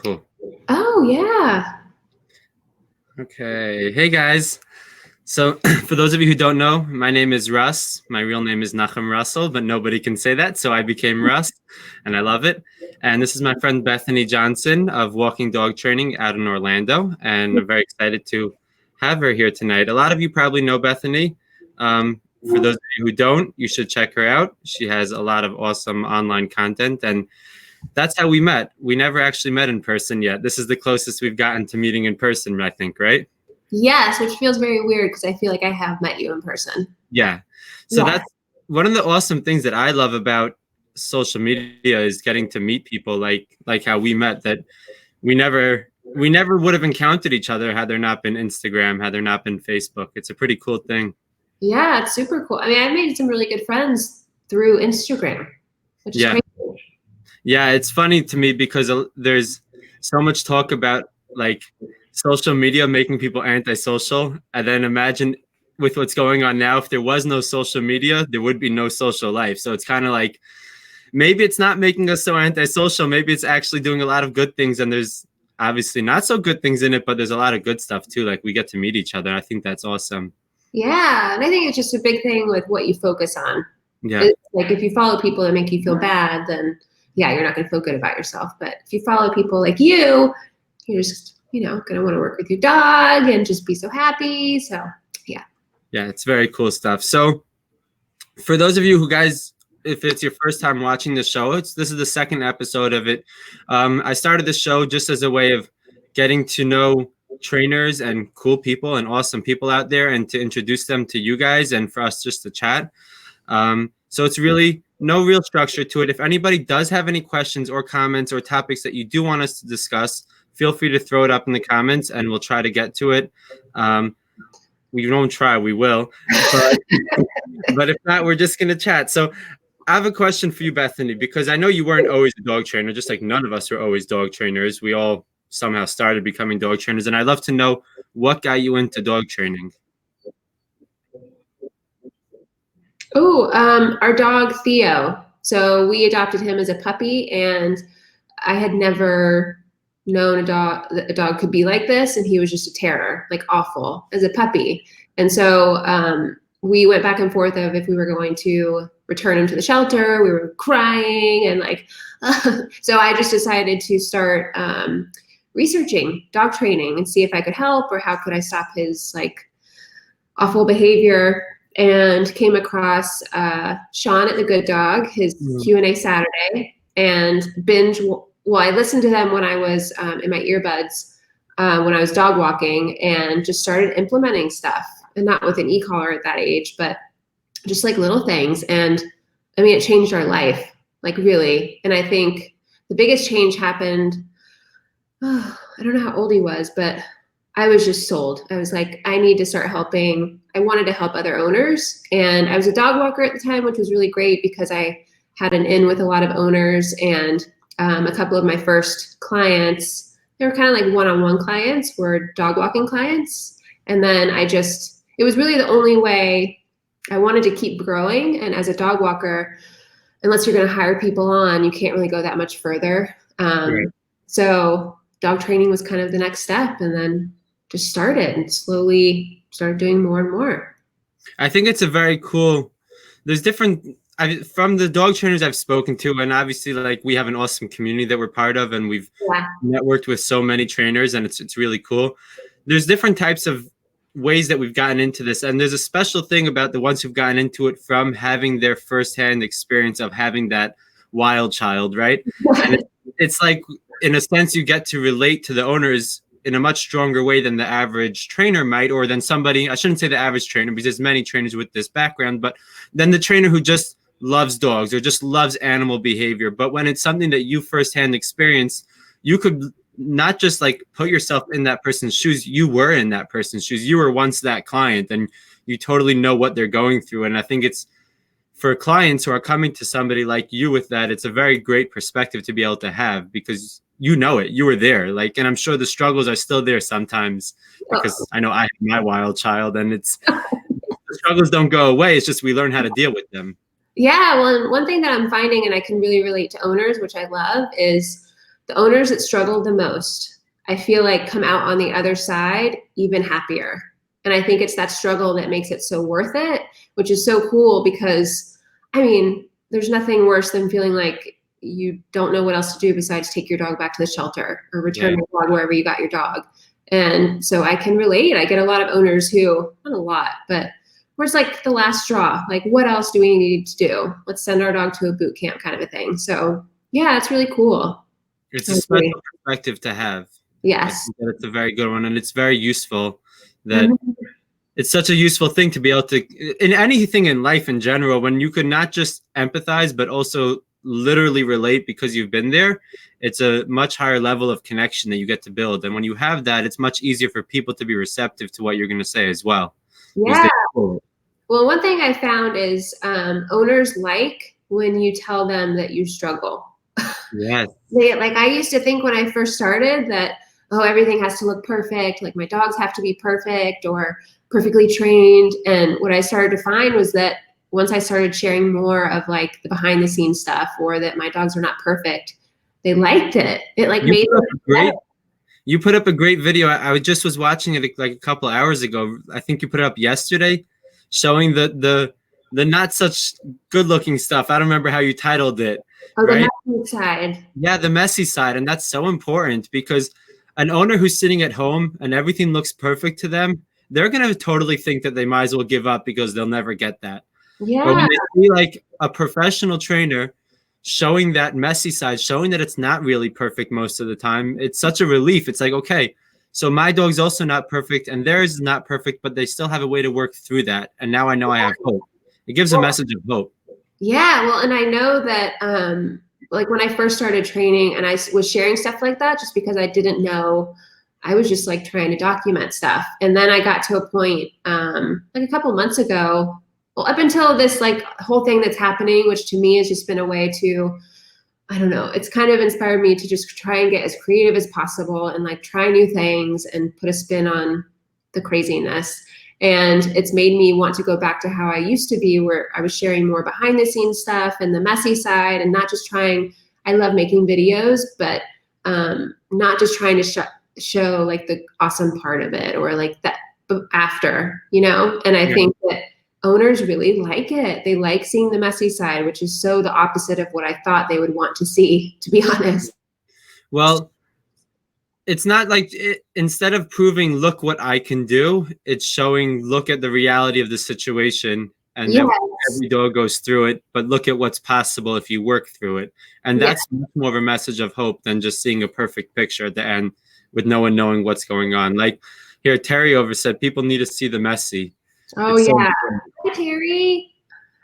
Cool. Oh, yeah. Okay. Hey, guys. So for those of you who don't know, my name is Russ. My real name is Nachum Russell, but nobody can say that, so I became Russ, and I love it. And this is my friend Bethany Johnson of Walking Dog Training out in Orlando, and I'm very excited to have her here tonight. A lot of you probably know Bethany. For those of you who don't, you should check her out. She has a lot of awesome online content, and that's how we met. We never actually met in person yet. This is the closest we've gotten to meeting in person, I think, right? Yes, which feels very weird because I feel like I have met you in person. Yeah. So that's one of the awesome things that I love about social media is getting to meet people like how we met, that we never would have encountered each other had there not been Instagram, had there not been Facebook. It's a pretty cool thing. Yeah, it's super cool. I mean, I've made some really good friends through Instagram, which is crazy. Yeah, it's funny to me because there's so much talk about like social media making people antisocial, and then imagine with what's going on now, if there was no social media, there would be no social life. So it's kind of like maybe it's not making us so antisocial. Maybe it's actually doing a lot of good things, and there's obviously not so good things in it, but there's a lot of good stuff too. Like we get to meet each other. I think that's awesome. Yeah, and I think it's just a big thing with what you focus on. Yeah. It's like if you follow people that make you feel bad, then yeah, you're not going to feel good about yourself. But if you follow people like you're just, going to want to work with your dog and just be so happy. So yeah. Yeah, it's very cool stuff. So for those of you who guys, if it's your first time watching the show, this is the second episode of it. I started the show just as a way of getting to know trainers and cool people and awesome people out there, and to introduce them to you guys and for us just to chat. So it's really no real structure to it. If anybody does have any questions or comments or topics that you do want us to discuss, feel free to throw it up in the comments and we'll try to get to it. We won't try, we will. But if not, we're just going to chat. So I have a question for you, Bethany, because I know you weren't always a dog trainer, just like none of us were always dog trainers. We all somehow started becoming dog trainers. And I'd love to know what got you into dog training. Oh, our dog Theo. So we adopted him as a puppy, and I had never known a dog could be like this, and he was just a terror, like awful as a puppy. And so we went back and forth of if we were going to return him to the shelter. We were crying and so I just decided to start researching dog training and see if I could help or how could I stop his awful behavior. And came across Sean at the Good Dog, his Q&A Saturday, and I listened to them when I was in my earbuds when I was dog walking, and just started implementing stuff, and not with an e-collar at that age, but just like little things. And I mean, it changed our life, like really. And I think the biggest change happened, I don't know how old he was, but I was just sold. I was like, I need to start helping. I wanted to help other owners. And I was a dog walker at the time, which was really great because I had an in with a lot of owners. And a couple of my first clients, they were kind of like one-on-one clients, were dog walking clients. And then it was really the only way I wanted to keep growing. And as a dog walker, unless you're going to hire people on, you can't really go that much further. Right. So dog training was kind of the next step, and then just started and slowly started doing more and more. I think it's a very cool, there's different, from the dog trainers I've spoken to, and obviously like we have an awesome community that we're part of, and we've networked with so many trainers, and it's really cool. There's different types of ways that we've gotten into this, and there's a special thing about the ones who've gotten into it from having their firsthand experience of having that wild child, right? And it's like, in a sense, you get to relate to the owners in a much stronger way than the average trainer might, or than somebody, I shouldn't say the average trainer because there's many trainers with this background, but then the trainer who just loves dogs or just loves animal behavior. But when it's something that you firsthand experience, you could not just like put yourself in that person's shoes. You were in that person's shoes. You were once that client, and you totally know what they're going through. And I think it's, for clients who are coming to somebody like you with that, it's a very great perspective to be able to have, because you know it, you were there. Like, and I'm sure the struggles are still there sometimes, because I know I have my wild child, and it's the struggles don't go away. It's just we learn how to deal with them. Yeah, well, one thing that I'm finding, and I can really relate to owners, which I love, is the owners that struggle the most, I feel like come out on the other side even happier. And I think it's that struggle that makes it so worth it, which is so cool because, I mean, there's nothing worse than feeling like you don't know what else to do besides take your dog back to the shelter or return your dog wherever you got your dog. And so I can relate. I get a lot of owners who, not a lot, but where it's like the last straw. Like, what else do we need to do? Let's send our dog to a boot camp kind of a thing. So yeah, it's really cool. It's a special perspective to have. Yes. I think that it's a very good one, and it's very useful that it's such a useful thing to be able to, in anything in life in general, when you could not just empathize, but also literally relate because you've been there, it's a much higher level of connection that you get to build. And when you have that, it's much easier for people to be receptive to what you're going to say as well. Yeah. Well, one thing I found is owners like when you tell them that you struggle. Yes. I used to think when I first started that, oh, everything has to look perfect. Like my dogs have to be perfect or perfectly trained. And what I started to find was that once I started sharing more of like the behind the scenes stuff or that my dogs are not perfect, they liked it. It like made it You put up a great video. I just was watching it like a couple of hours ago. I think you put it up yesterday, showing the not such good looking stuff. I don't remember how you titled it. Oh, right? The messy side. Yeah, the messy side. And that's so important because an owner who's sitting at home and everything looks perfect to them, they're going to totally think that they might as well give up because they'll never get that. Yeah. But when they see like a professional trainer showing that messy side, showing that it's not really perfect most of the time, it's such a relief. It's like, okay, so my dog's also not perfect and theirs is not perfect, but they still have a way to work through that. And now I know I have hope. It gives a message of hope. Yeah, well, and I know that like when I first started training and I was sharing stuff like that, just because I didn't know, I was just like trying to document stuff. And then I got to a point like a couple months ago, well, up until this like whole thing that's happening, which to me has just been a way to, I don't know, it's kind of inspired me to just try and get as creative as possible and like try new things and put a spin on the craziness. And it's made me want to go back to how I used to be, where I was sharing more behind the scenes stuff and the messy side and not just trying, I love making videos, but not just trying to show like the awesome part of it or like that after, you know? And I think that owners really like it. They like seeing the messy side, which is so the opposite of what I thought they would want to see, to be honest. Well, it's not like instead of proving, look what I can do, it's showing, look at the reality of the situation and that every dog goes through it, but look at what's possible if you work through it. And that's much more of a message of hope than just seeing a perfect picture at the end with no one knowing what's going on. Like here, Terry over said, people need to see the messy. Oh, it's yeah. Hi, Terry.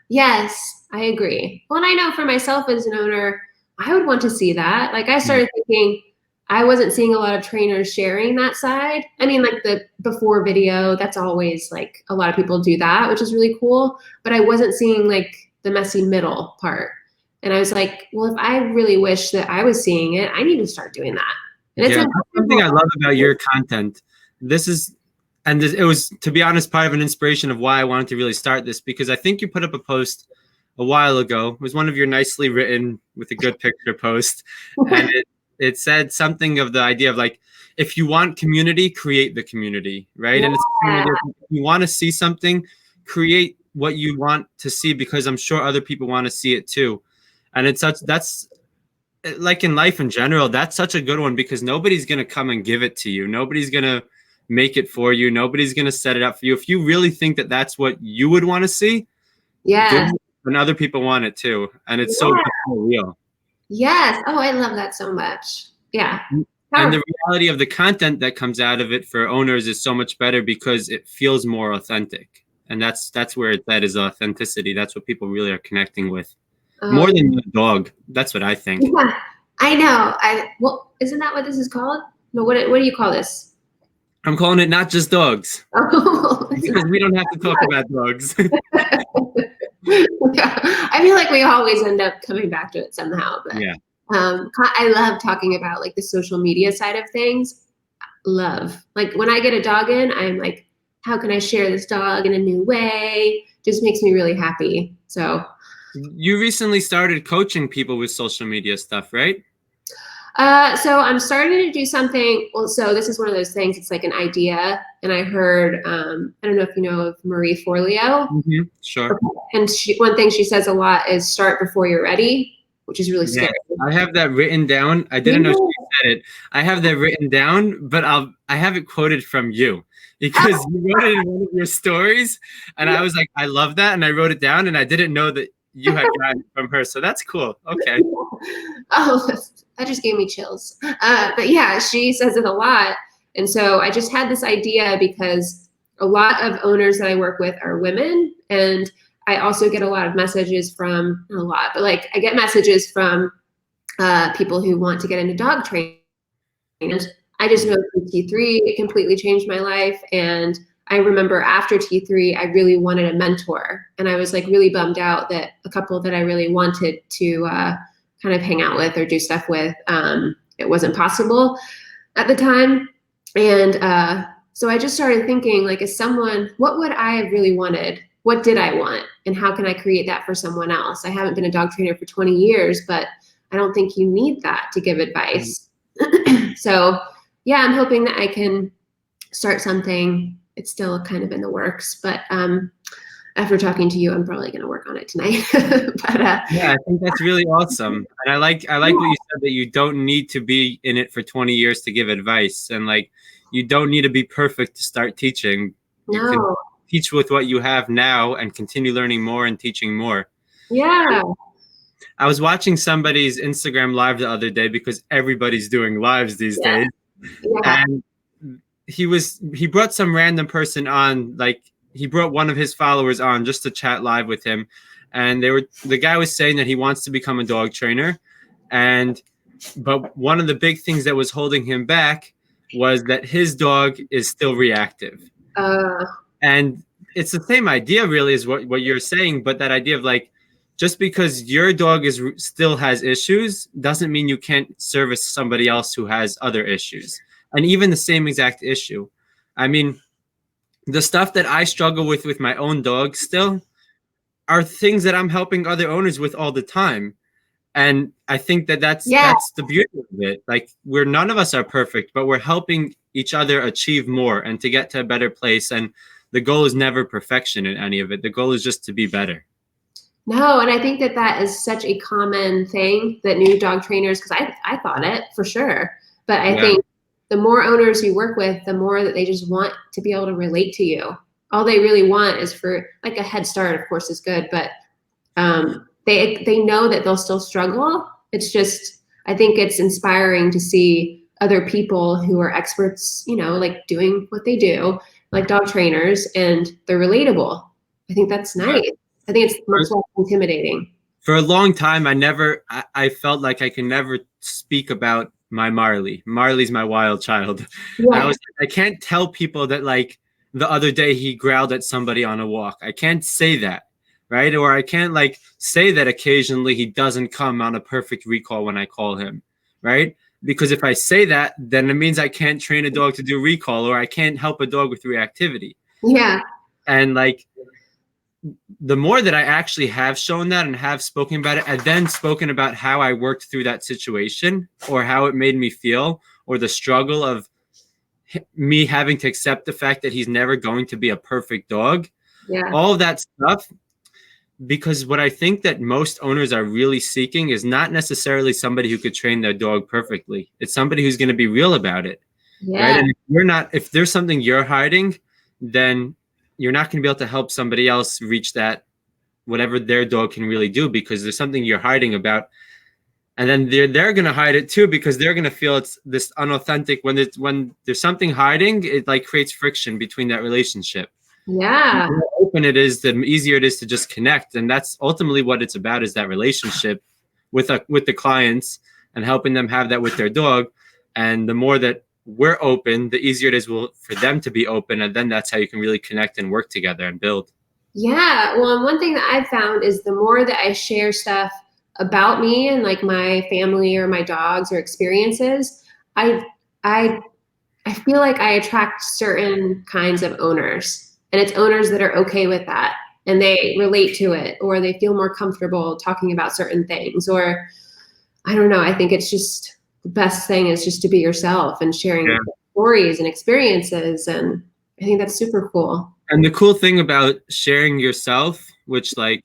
Yes, I agree. Well, and I know for myself as an owner, I would want to see that. Like I started thinking, I wasn't seeing a lot of trainers sharing that side. I mean, like the before video, that's always like a lot of people do that, which is really cool. But I wasn't seeing like the messy middle part. And I was like, well, if I really wish that I was seeing it, I need to start doing that. And it's something I love about your content. It was, to be honest, part of an inspiration of why I wanted to really start this, because I think you put up a post a while ago. It was one of your nicely written with a good picture post. And it said something of the idea of like, if you want community, create the community, right? And it's if you want to see something, create what you want to see, because I'm sure other people want to see it too. And that's like in life in general, that's such a good one, because nobody's going to come and give it to you. Nobody's going to make it for you. Nobody's going to set it up for you. If you really think that that's what you would want to see, and other people want it too. And it's so real. Yes. Oh, I love that so much. Yeah. And the reality of the content that comes out of it for owners is so much better because it feels more authentic. And that's where that is authenticity. That's what people really are connecting with. More than the dog. That's what I think. Yeah, I know. Well, isn't that what this is called? No, what do you call this? I'm calling it Not Just Dogs. Because we don't have to talk about dogs. I feel like we always end up coming back to it somehow. But I love talking about like the social media side of things. Love. Like when I get a dog in, I'm like, how can I share this dog in a new way? Just makes me really happy. So you recently started coaching people with social media stuff, right? So I'm starting to do something. Well, so this is one of those things. It's like an idea, and I heard. I don't know if you know of Marie Forleo. Mm-hmm. Sure. Okay. And one thing she says a lot is start before you're ready, which is really Yeah, scary. I have that written down. I didn't know she said it. I have that written down, but I have it quoted from you because you wrote it in one of your stories, and I was like, I love that, and I wrote it down, and I didn't know that you had gotten it from her. So that's cool. Okay. Oh, that just gave me chills. But yeah, she says it a lot. And so I just had this idea because a lot of owners that I work with are women. And I also get a lot of messages from, not a lot, but like I get messages from people who want to get into dog training. And I just know through T3, it completely changed my life. And I remember after T3, I really wanted a mentor. And I was like really bummed out that a couple that I really wanted to kind of hang out with or do stuff with, it wasn't possible at the time. And so I just started thinking, like, as someone, what would I have really wanted? What did I want? And how can I create that for someone else? I haven't been a dog trainer for 20 years, but I don't think you need that to give advice. So yeah, I'm hoping that I can start something. It's still kind of in the works, but after talking to you, I'm probably going to work on it tonight. But yeah, I think that's really awesome, and I like what you said, that you don't need to be in it for 20 years to give advice, and like you don't need to be perfect to start teaching. You can teach with what you have now and continue learning more and teaching more. Yeah. I was watching somebody's Instagram live the other day because everybody's doing lives these days. Yeah. And he brought some random person on, like he brought one of his followers on just to chat live with him. And the guy was saying that he wants to become a dog trainer. But one of the big things that was holding him back was that his dog is still reactive. And it's the same idea really as what you're saying, but that idea of like, just because your dog still has issues doesn't mean you can't service somebody else who has other issues. And even the same exact issue. I mean, the stuff that I struggle with my own dog still are things that I'm helping other owners with all the time. And I think that's the beauty of it. Like none of us are perfect, but we're helping each other achieve more and to get to a better place. And the goal is never perfection in any of it. The goal is just to be better. No, and I think that is such a common thing that new dog trainers, because I thought it for sure, but I think the more owners you work with, the more that they just want to be able to relate to you. All they really want is for like a head start, of course, is good, but they know that they'll still struggle. It's just, I think it's inspiring to see other people who are experts, like doing what they do, like dog trainers, and they're relatable. I think that's nice. I think it's much less intimidating. For a long time, I felt like I can never speak about my Marley. Marley's my wild child. Yeah. I can't tell people that like the other day he growled at somebody on a walk. I can't say that, right? Or I can't like say that occasionally he doesn't come on a perfect recall when I call him, right? Because if I say that, then it means I can't train a dog to do recall, or I can't help a dog with reactivity. Yeah. And like, the more that I actually have shown that and have spoken about it, and then spoken about how I worked through that situation or how it made me feel, or the struggle of me having to accept the fact that he's never going to be a perfect dog. Yeah. All of that stuff, because what I think that most owners are really seeking is not necessarily somebody who could train their dog perfectly. It's somebody who's going to be real about it. Yeah. Right. And if there's something you're hiding, then you're not going to be able to help somebody else reach that, whatever their dog can really do, because there's something you're hiding about. And then they're going to hide it too, because they're going to feel it's this unauthentic. When there's something hiding, it like creates friction between that relationship. Yeah. The more open it is, the easier it is to just connect. And that's ultimately what it's about, is that relationship with the clients and helping them have that with their dog. And the more that we're open, the easier it is for them to be open. And then that's how you can really connect and work together and build. Yeah. Well, and one thing that I've found is the more that I share stuff about me and like my family or my dogs or experiences, I feel like I attract certain kinds of owners, and it's owners that are okay with that and they relate to it, or they feel more comfortable talking about certain things, or I don't know. I think it's just the best thing is just to be yourself and sharing Yeah. stories and experiences. And I think that's super cool. And the cool thing about sharing yourself, which like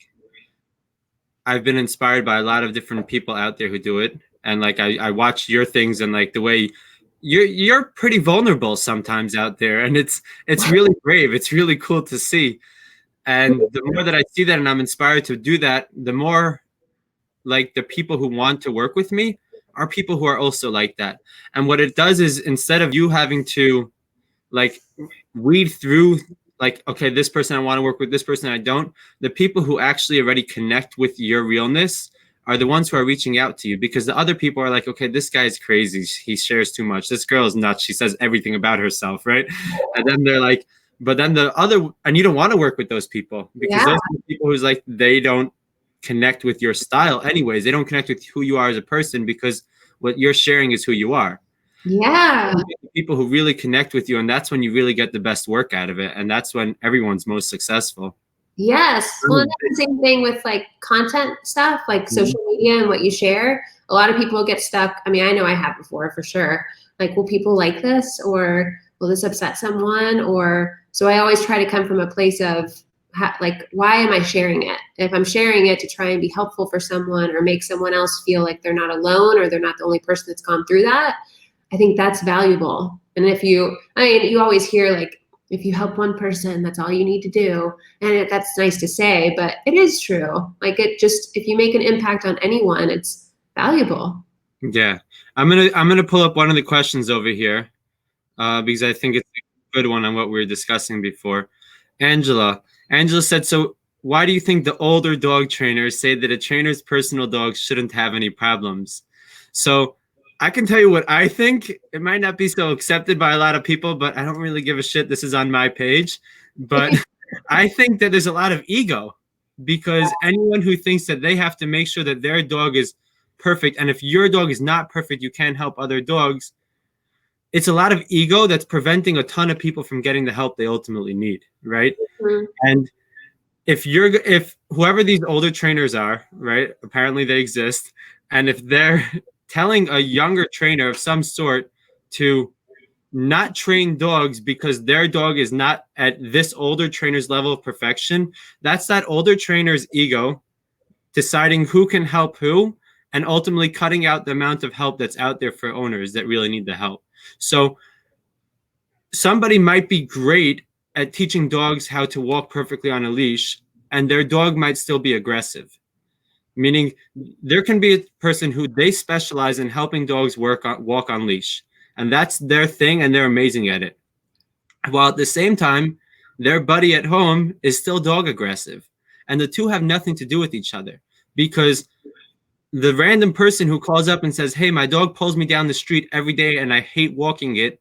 I've been inspired by a lot of different people out there who do it. And like I watch your things and like the way you're pretty vulnerable sometimes out there. And it's really brave. It's really cool to see. And the more that I see that and I'm inspired to do that, the more like the people who want to work with me are people who are also like that. And what it does is instead of you having to like weed through like, okay, this person I want to work with, this person I don't, the people who actually already connect with your realness are the ones who are reaching out to you, because the other people are like, okay, this guy's crazy, he shares too much, this girl is nuts, she says everything about herself, right? And then they're like, but then the other, and you don't want to work with those people because those are the people who's like, they don't connect with your style anyways, they don't connect with who you are as a person, because what you're sharing is who you are. Yeah. People who really connect with you, and that's when you really get the best work out of it, and that's when everyone's most successful. Yes. Well, that's the same thing with like content stuff, like social media and what you share. A lot of people get stuck. I mean, I know I have before for sure. Like, will people like this, or will this upset someone? Or so I always try to come from a place of like, why am I sharing it? If I'm sharing it to try and be helpful for someone or make someone else feel like they're not alone or they're not the only person that's gone through that, I think that's valuable. And if you, I mean, you always hear like, if you help one person, that's all you need to do. And that's nice to say, but it is true. Like, it just, if you make an impact on anyone, it's valuable. Yeah. I'm gonna pull up one of the questions over here because I think it's a good one on what we were discussing before. Angela said, so why do you think the older dog trainers say that a trainer's personal dog shouldn't have any problems? So I can tell you what I think. It might not be so accepted by a lot of people, but I don't really give a shit. This is on my page. But I think that there's a lot of ego, because anyone who thinks that they have to make sure that their dog is perfect, and if your dog is not perfect, you can't help other dogs. It's a lot of ego that's preventing a ton of people from getting the help they ultimately need, right? Mm-hmm. And if whoever these older trainers are, right, apparently they exist, and if they're telling a younger trainer of some sort to not train dogs because their dog is not at this older trainer's level of perfection, that's that older trainer's ego deciding who can help who, and ultimately cutting out the amount of help that's out there for owners that really need the help. So somebody might be great at teaching dogs how to walk perfectly on a leash, and their dog might still be aggressive. Meaning there can be a person who they specialize in helping dogs walk on leash, and that's their thing, and they're amazing at it. While at the same time, their buddy at home is still dog aggressive, and the two have nothing to do with each other, because the random person who calls up and says, hey, my dog pulls me down the street every day and I hate walking it,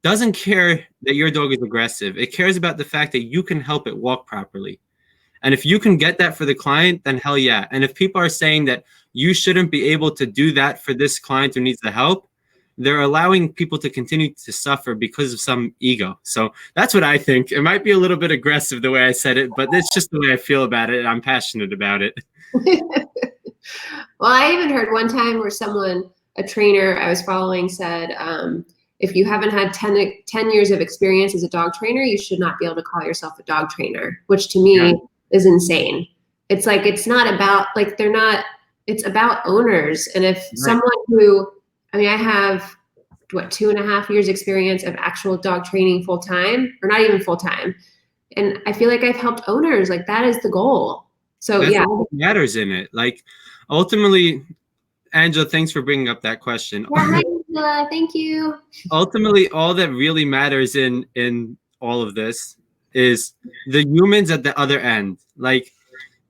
doesn't care that your dog is aggressive. It cares about the fact that you can help it walk properly. And if you can get that for the client, then hell yeah. And if people are saying that you shouldn't be able to do that for this client who needs the help, they're allowing people to continue to suffer because of some ego. So that's what I think. It might be a little bit aggressive the way I said it, but it's just the way I feel about it. I'm passionate about it. Well, I even heard one time where someone, a trainer I was following, said, if you haven't had 10 years of experience as a dog trainer, you should not be able to call yourself a dog trainer, which to me is insane. It's like, it's not about, like, they're not, it's about owners. And if someone who, I mean, I have, 2.5 years experience of actual dog training full time, or not even full time. And I feel like I've helped owners. Like, that is the goal. So that's yeah. what matters in it. Like, ultimately, Angela, thanks for bringing up that question. Yeah, hi, Angela. Thank you. Ultimately, all that really matters in all of this is the humans at the other end. Like,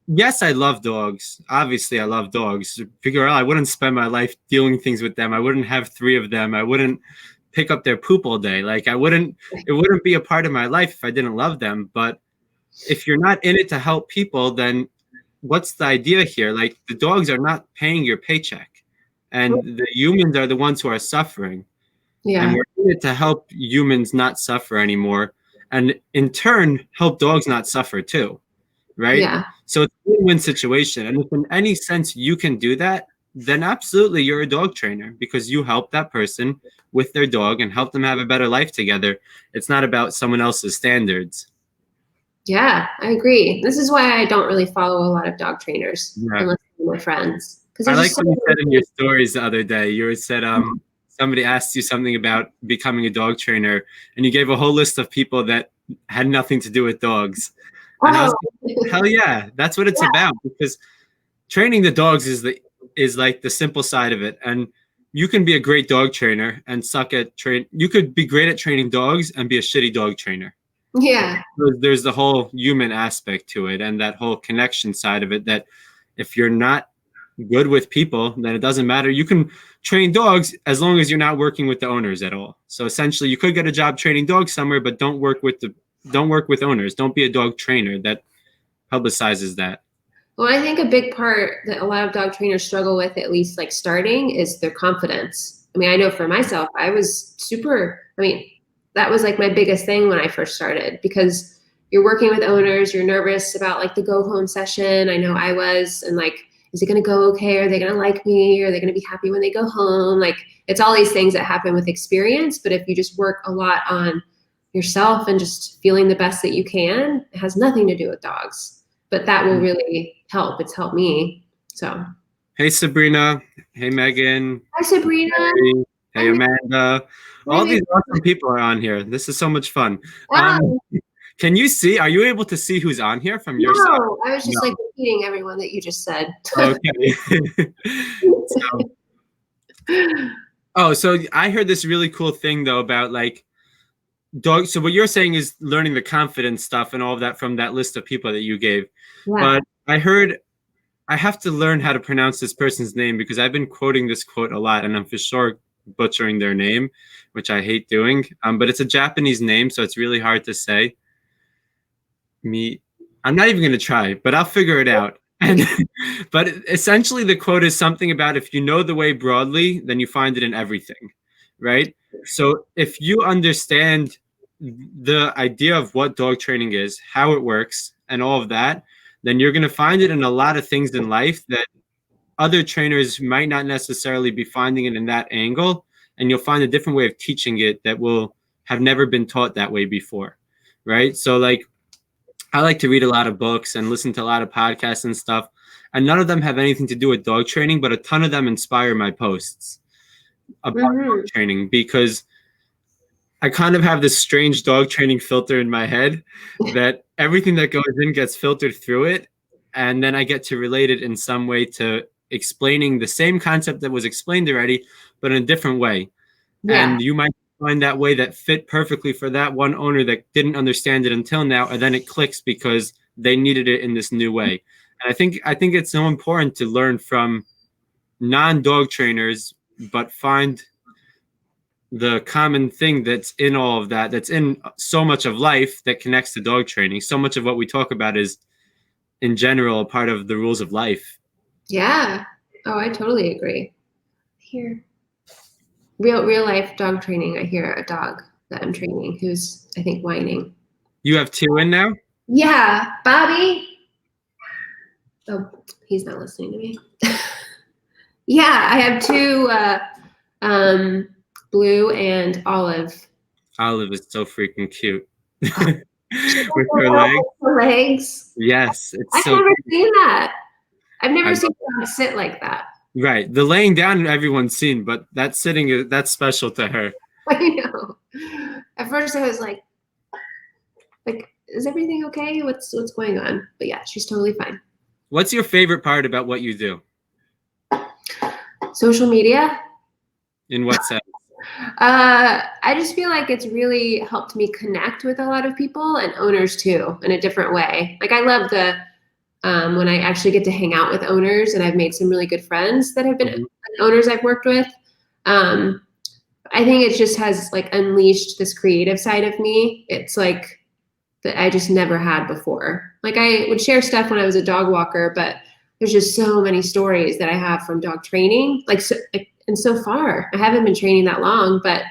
yes, I love dogs. Obviously, I love dogs. Figure out I wouldn't spend my life doing things with them. I wouldn't have 3 of them. I wouldn't pick up their poop all day. Like, it wouldn't be a part of my life if I didn't love them. But if you're not in it to help people, then what's the idea here? Like, the dogs are not paying your paycheck, and the humans are the ones who are suffering. Yeah. And we're in it to help humans not suffer anymore, and in turn help dogs not suffer too, right? Yeah. So it's a win-win situation. And if in any sense you can do that, then absolutely you're a dog trainer, because you help that person with their dog and help them have a better life together. It's not about someone else's standards. Yeah, I agree. This is why I don't really follow a lot of dog trainers unless they're my friends. I like what you said in your stories the other day. You said somebody asked you something about becoming a dog trainer, and you gave a whole list of people that had nothing to do with dogs. And I was like, hell yeah, that's what it's about, because training the dogs is like the simple side of it. And you can be a great dog trainer and suck at you could be great at training dogs and be a shitty dog trainer. Yeah. There's the whole human aspect to it, and that whole connection side of it, that if you're not good with people, then it doesn't matter. You can train dogs as long as you're not working with the owners at all. So essentially you could get a job training dogs somewhere, but don't work with owners. Don't be a dog trainer. That publicizes that. Well, I think a big part that a lot of dog trainers struggle with, at least like starting, is their confidence. I mean, I know for myself, that was like my biggest thing when I first started, because you're working with owners, you're nervous about like the go home session. I know I was, and like, is it going to go okay? Are they going to like me? Are they going to be happy when they go home? Like, it's all these things that happen with experience. But if you just work a lot on yourself and just feeling the best that you can, it has nothing to do with dogs, but that will really help. It's helped me. So. Hey, Sabrina. Hey, Megan. Hi, Sabrina. Hey, Amanda. All these awesome people are on here. This is so much fun. Can you see? Are you able to see who's on here from your side? No, I was just like repeating everyone that you just said. Okay. So I heard this really cool thing though about like dogs. So what you're saying is learning the confidence stuff and all of that from that list of people that you gave. Yeah. But I heard I have to learn how to pronounce this person's name, because I've been quoting this quote a lot, and I'm for sure butchering their name, which I hate doing. But it's a Japanese name, so it's really hard to say. I'm not even going to try, but I'll figure it out. But essentially the quote is something about, if you know the way broadly, then you find it in everything, right? So if you understand the idea of what dog training is, how it works, and all of that, then you're going to find it in a lot of things in life that other trainers might not necessarily be finding it in that angle. And you'll find a different way of teaching it that will have never been taught that way before, right? So like, I like to read a lot of books and listen to a lot of podcasts and stuff, and none of them have anything to do with dog training, but a ton of them inspire my posts about dog training, because I kind of have this strange dog training filter in my head that everything that goes in gets filtered through it, and then I get to relate it in some way to explaining the same concept that was explained already, but in a different way. Yeah. And you might find that way that fit perfectly for that one owner that didn't understand it until now, and then it clicks because they needed it in this new way. And I think it's so important to learn from non-dog trainers, but find the common thing that's in all of that, that's in so much of life that connects to dog training. So much of what we talk about is, in general, a part of the rules of life. Yeah. Oh, I totally agree. Here. Real life dog training. I hear a dog that I'm training who's, I think, whining. You have two in now? Yeah. Bobby. Oh, he's not listening to me. Yeah, I have two, Blue and Olive. Olive is so freaking cute. With her legs. Yes. I've never seen that. I've never seen a dog sit like that. Right. The laying down everyone's seen, but that sitting, that's special to her. I know. At first I was like, is everything okay? What's going on? But yeah, she's totally fine. What's your favorite part about what you do? Social media. In what sense? I just feel like it's really helped me connect with a lot of people and owners too, in a different way. Like I love when I actually get to hang out with owners, and I've made some really good friends that have been owners I've worked with. I think it just has like unleashed this creative side of me. It's like that I just never had before. Like I would share stuff when I was a dog walker, but there's just so many stories that I have from dog training. And so far, I haven't been training that long, but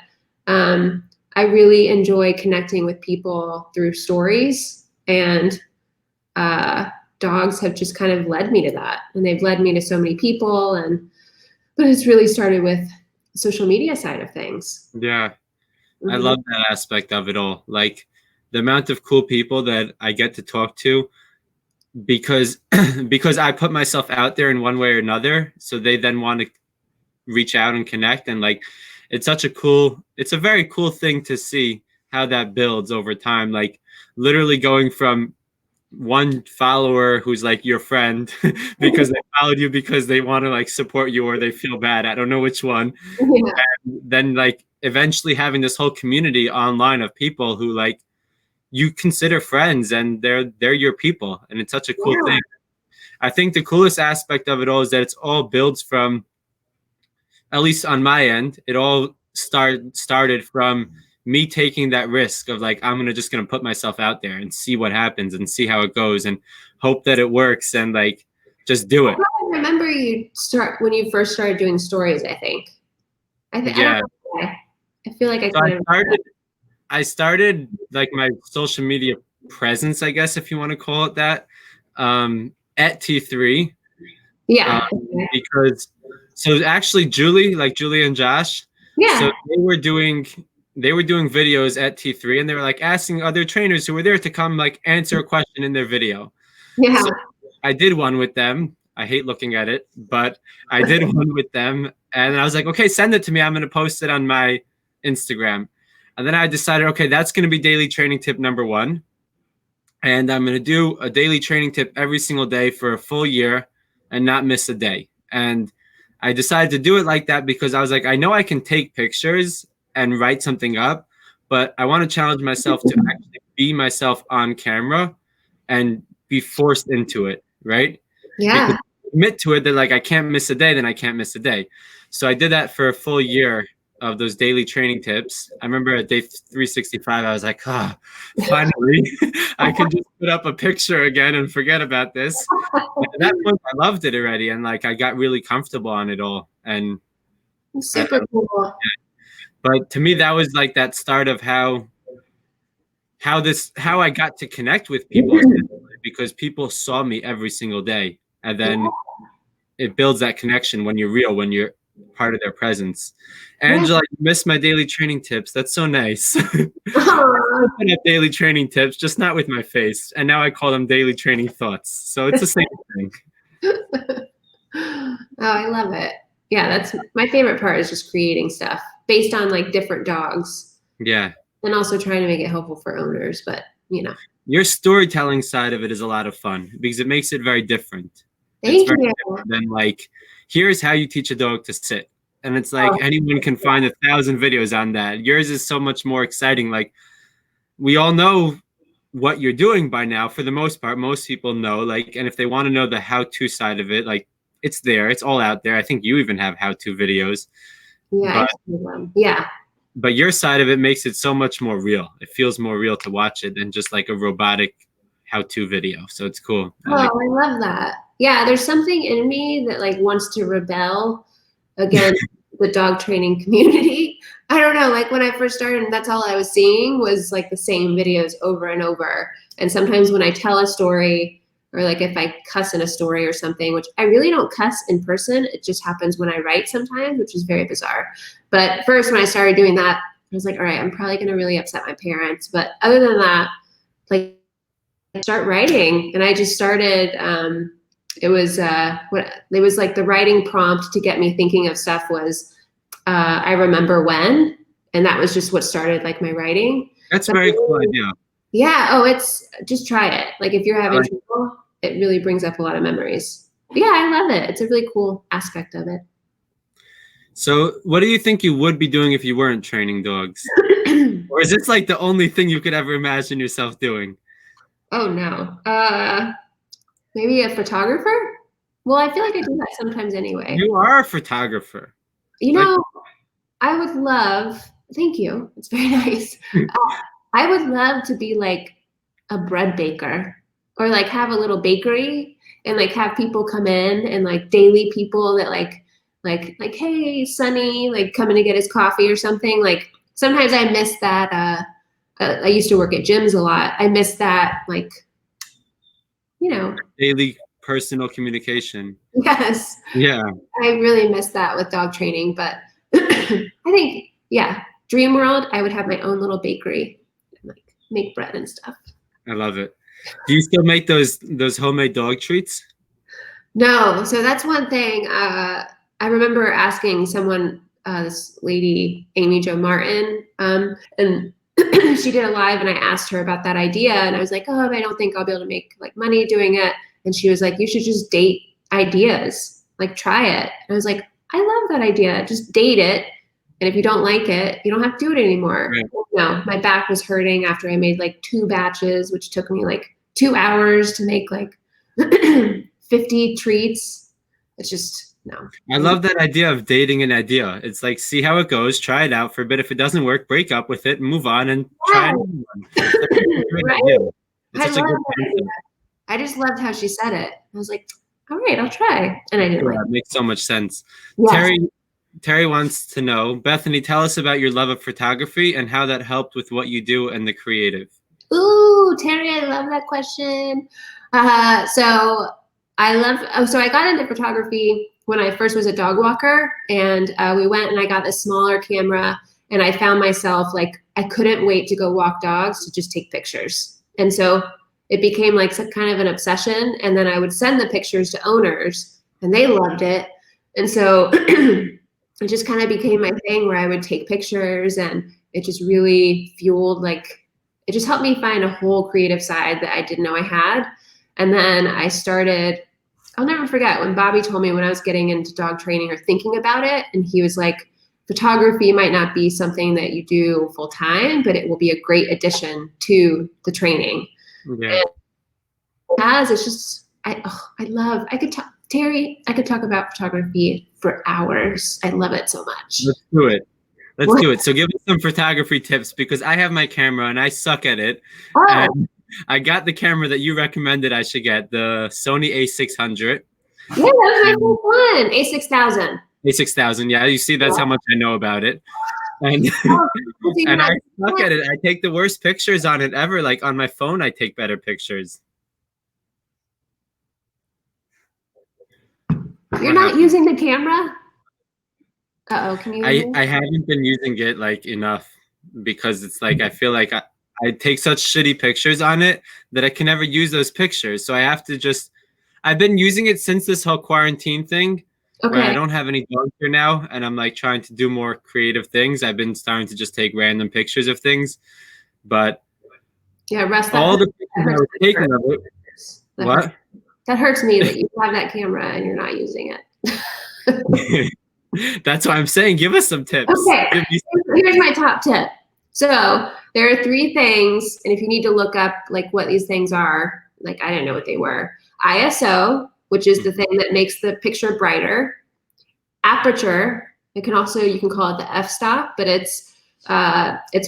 I really enjoy connecting with people through stories, and dogs have just kind of led me to that. And they've led me to so many people. And But it's really started with social media side of things. Yeah. I love that aspect of it all. Like the amount of cool people that I get to talk to because because I put myself out there in one way or another. So they then want to reach out and connect. And like it's a very cool thing to see how that builds over time. Like literally going from one follower who's like your friend because they followed you because they want to like support you or they feel bad. I don't know which one. Yeah. And then like eventually having this whole community online of people who like you consider friends and they're your people. And it's such a cool thing. I think the coolest aspect of it all is that it's all builds from, at least on my end, it all started from me taking that risk of like I'm gonna put myself out there and see what happens and see how it goes and hope that it works and like just do it. I remember when you first started doing stories. I don't know why. I feel like I started like my social media presence, I guess if you want to call it that, at T3. Yeah. Because so actually Julie and Josh, yeah. So they were doing videos at T3 and they were like asking other trainers who were there to come like answer a question in their video. Yeah. So I did one with them. I hate looking at it, but I did one with them and I was like, okay, send it to me. I'm going to post it on my Instagram. And then I decided, okay, that's going to be daily training tip number 1. And I'm going to do a daily training tip every single day for a full year and not miss a day. And I decided to do it like that because I was like, I know I can take pictures and write something up, but I want to challenge myself to actually be myself on camera and be forced into it, right? Yeah. Because admit to it that like I can't miss a day, then I can't miss a day. So I did that for a full year of those daily training tips. I remember at day 365, I was like, finally, I can just put up a picture again and forget about this. And at that point, I loved it already. And like, I got really comfortable on it all. And super cool. But to me, that was like that start of how I got to connect with people because people saw me every single day. And then it builds that connection when you're real, when you're part of their presence. Angela, you missed my daily training tips. That's so nice. I have daily training tips, just not with my face. And now I call them daily training thoughts. So it's the same thing. Oh, I love it. Yeah, that's my favorite part is just creating stuff based on like different dogs. Yeah. And also trying to make it helpful for owners, but you know. Your storytelling side of it is a lot of fun because it makes it very different. Thank you. Than like, here's how you teach a dog to sit. And it's like anyone can find 1,000 videos on that. Yours is so much more exciting. Like we all know what you're doing by now for the most part. Most people know, like, and if they want to know the how-to side of it, like it's there, it's all out there. I think you even have how-to videos. Yeah. Yeah. But your side of it makes it so much more real. It feels more real to watch it than just like a robotic how-to video. So it's cool. I love that. Yeah, there's something in me that like wants to rebel against the dog training community. I don't know, like when I first started, that's all I was seeing was like the same videos over and over. And sometimes when I tell a story or like if I cuss in a story or something, which I really don't cuss in person, it just happens when I write sometimes, which is very bizarre. But first when I started doing that, I was like, all right, I'm probably going to really upset my parents. But other than that, like I start writing and I just started, it was like the writing prompt to get me thinking of stuff was I remember when, and that was just what started like my writing. That's a very cool idea. Yeah. Oh, it's just try it. Like if you're having trouble, it really brings up a lot of memories. But yeah, I love it. It's a really cool aspect of it. So what do you think you would be doing if you weren't training dogs? Or is this like the only thing you could ever imagine yourself doing? Oh no. Maybe a photographer? Well, I feel like I do that sometimes anyway. You are a photographer. You know, I would love, thank you. It's very nice. I would love to be like a bread baker or like have a little bakery and like have people come in and like daily people that like, hey, Sonny, like coming to get his coffee or something. Like sometimes I miss that. I used to work at gyms a lot. I miss that, like, you know, daily personal communication. Yes. Yeah. I really miss that with dog training, but I think, yeah, dream world, I would have my own little bakery and like make bread and stuff. I love it. Do you still make those homemade dog treats? No, so that's one thing. I remember asking someone, this lady, Amy Jo Martin, and she did a live, and I asked her about that idea, and I was like, oh, I don't think I'll be able to make like money doing it. And she was like, you should just date ideas, like try it. And I was like, I love that idea. Just date it. And if you don't like it, you don't have to do it anymore. Right. No, my back was hurting after I made like 2 batches, which took me like 2 hours to make like 50 treats. It's just, no. I love that idea of dating an idea. It's like, see how it goes, try it out for a bit. If it doesn't work, break up with it and move on and try another one. Right? It's such a good idea. I just loved how she said it. I was like, all right, I'll try. And I didn't like it. It makes so much sense. Yes. Terry wants to know, Bethany, tell us about your love of photography and how that helped with what you do and the creative. Ooh, Terry, I love that question. So I got into photography when I first was a dog walker, and we went and I got a smaller camera, and I found myself like, I couldn't wait to go walk dogs to just take pictures. And so it became like some kind of an obsession. And then I would send the pictures to owners and they loved it. And so it just kind of became my thing where I would take pictures, and it just really fueled, like, it just helped me find a whole creative side that I didn't know I had. And then I started, I'll never forget when Bobby told me when I was getting into dog training or thinking about it, and he was like, photography might not be something that you do full time, but it will be a great addition to the training. Yeah. And it's just, I could talk, Terry, I could talk about photography for hours. I love it so much. Let's do it. Let's do it. So give us some photography tips, because I have my camera and I suck at it. Oh. And I got the camera that you recommended I should get, the Sony A600. Yeah, that was my first one. A6000. A6000. Yeah, you see, that's how much I know about it. And and I suck at it. I take the worst pictures on it ever. Like on my phone, I take better pictures. You're not using the camera? Uh-oh, can you? I haven't been using it like enough, because it's like I feel like I take such shitty pictures on it that I can never use those pictures. So I have to just, I've been using it since this whole quarantine thing. Okay. Where I don't have any dogs here now, and I'm like trying to do more creative things. I've been starting to just take random pictures of things, but yeah, Russ, all the pictures I was taking of it. What? That hurts me that you have that camera and you're not using it. That's why I'm saying, give us some tips. Okay, here's my top tip. So there are 3 things, and if you need to look up like what these things are, like I didn't know what they were. ISO, which is the thing that makes the picture brighter. Aperture, you can call it the f-stop, but it's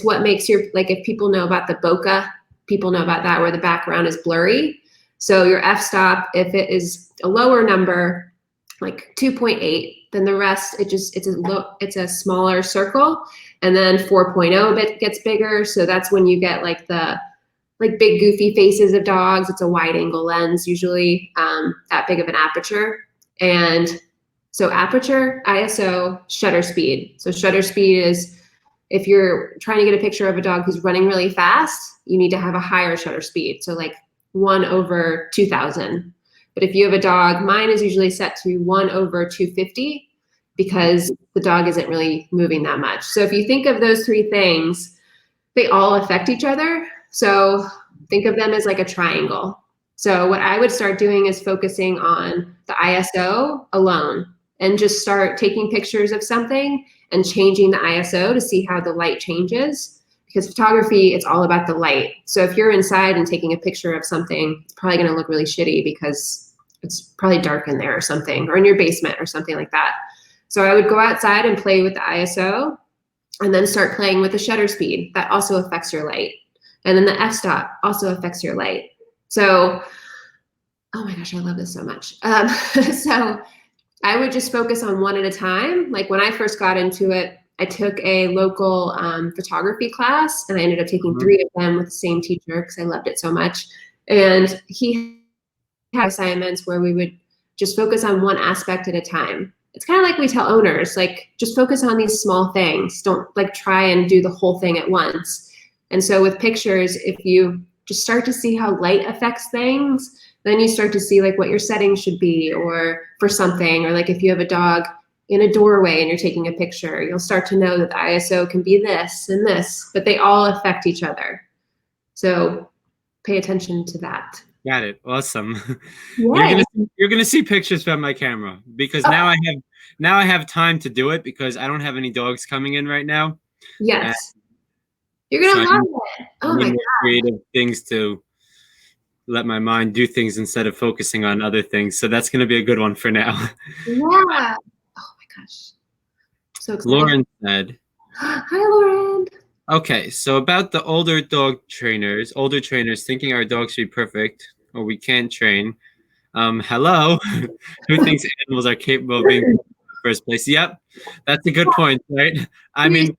what makes your, like if people know about the bokeh, people know about that, where the background is blurry. So your f-stop, if it is a lower number, like 2.8, then the rest, it's a smaller circle. And then 4.0 gets bigger. So that's when you get like the big goofy faces of dogs. It's a wide angle lens, usually that big of an aperture. And so aperture, ISO, shutter speed. So shutter speed is, if you're trying to get a picture of a dog who's running really fast, you need to have a higher shutter speed. So like 1/2000. But if you have a dog, mine is usually set to 1/250, because the dog isn't really moving that much. So if you think of those 3 things, they all affect each other. So think of them as like a triangle. So what I would start doing is focusing on the ISO alone, and just start taking pictures of something and changing the ISO to see how the light changes. Because photography, it's all about the light. So if you're inside and taking a picture of something, it's probably going to look really shitty because it's probably dark in there or something, or in your basement or something like that. So I would go outside and play with the ISO, and then start playing with the shutter speed. That also affects your light. And then the f-stop also affects your light. So, oh my gosh, I love this so much. So I would just focus on one at a time. Like when I first got into it, I took a local photography class, and I ended up taking 3 of them with the same teacher because I loved it so much. And he have assignments where we would just focus on one aspect at a time. It's kind of like we tell owners, like, just focus on these small things. Don't like try and do the whole thing at once. And so with pictures, if you just start to see how light affects things, then you start to see like what your settings should be or for something, or like if you have a dog in a doorway and you're taking a picture, you'll start to know that the ISO can be this and this, but they all affect each other. So pay attention to that. Got it. Awesome. Yeah. You're gonna see pictures from my camera because now I have time to do it because I don't have any dogs coming in right now. Yes. You're gonna love it. Oh my God. Creative things to let my mind do things instead of focusing on other things. So that's gonna be a good one for now. Yeah. Oh my gosh. So excited. Lauren said. Hi, Lauren. Okay, so about the older trainers thinking our dogs should be perfect or we can't train. Hello, who thinks animals are capable of being in the first place? Yep, that's a good point, right? I mean,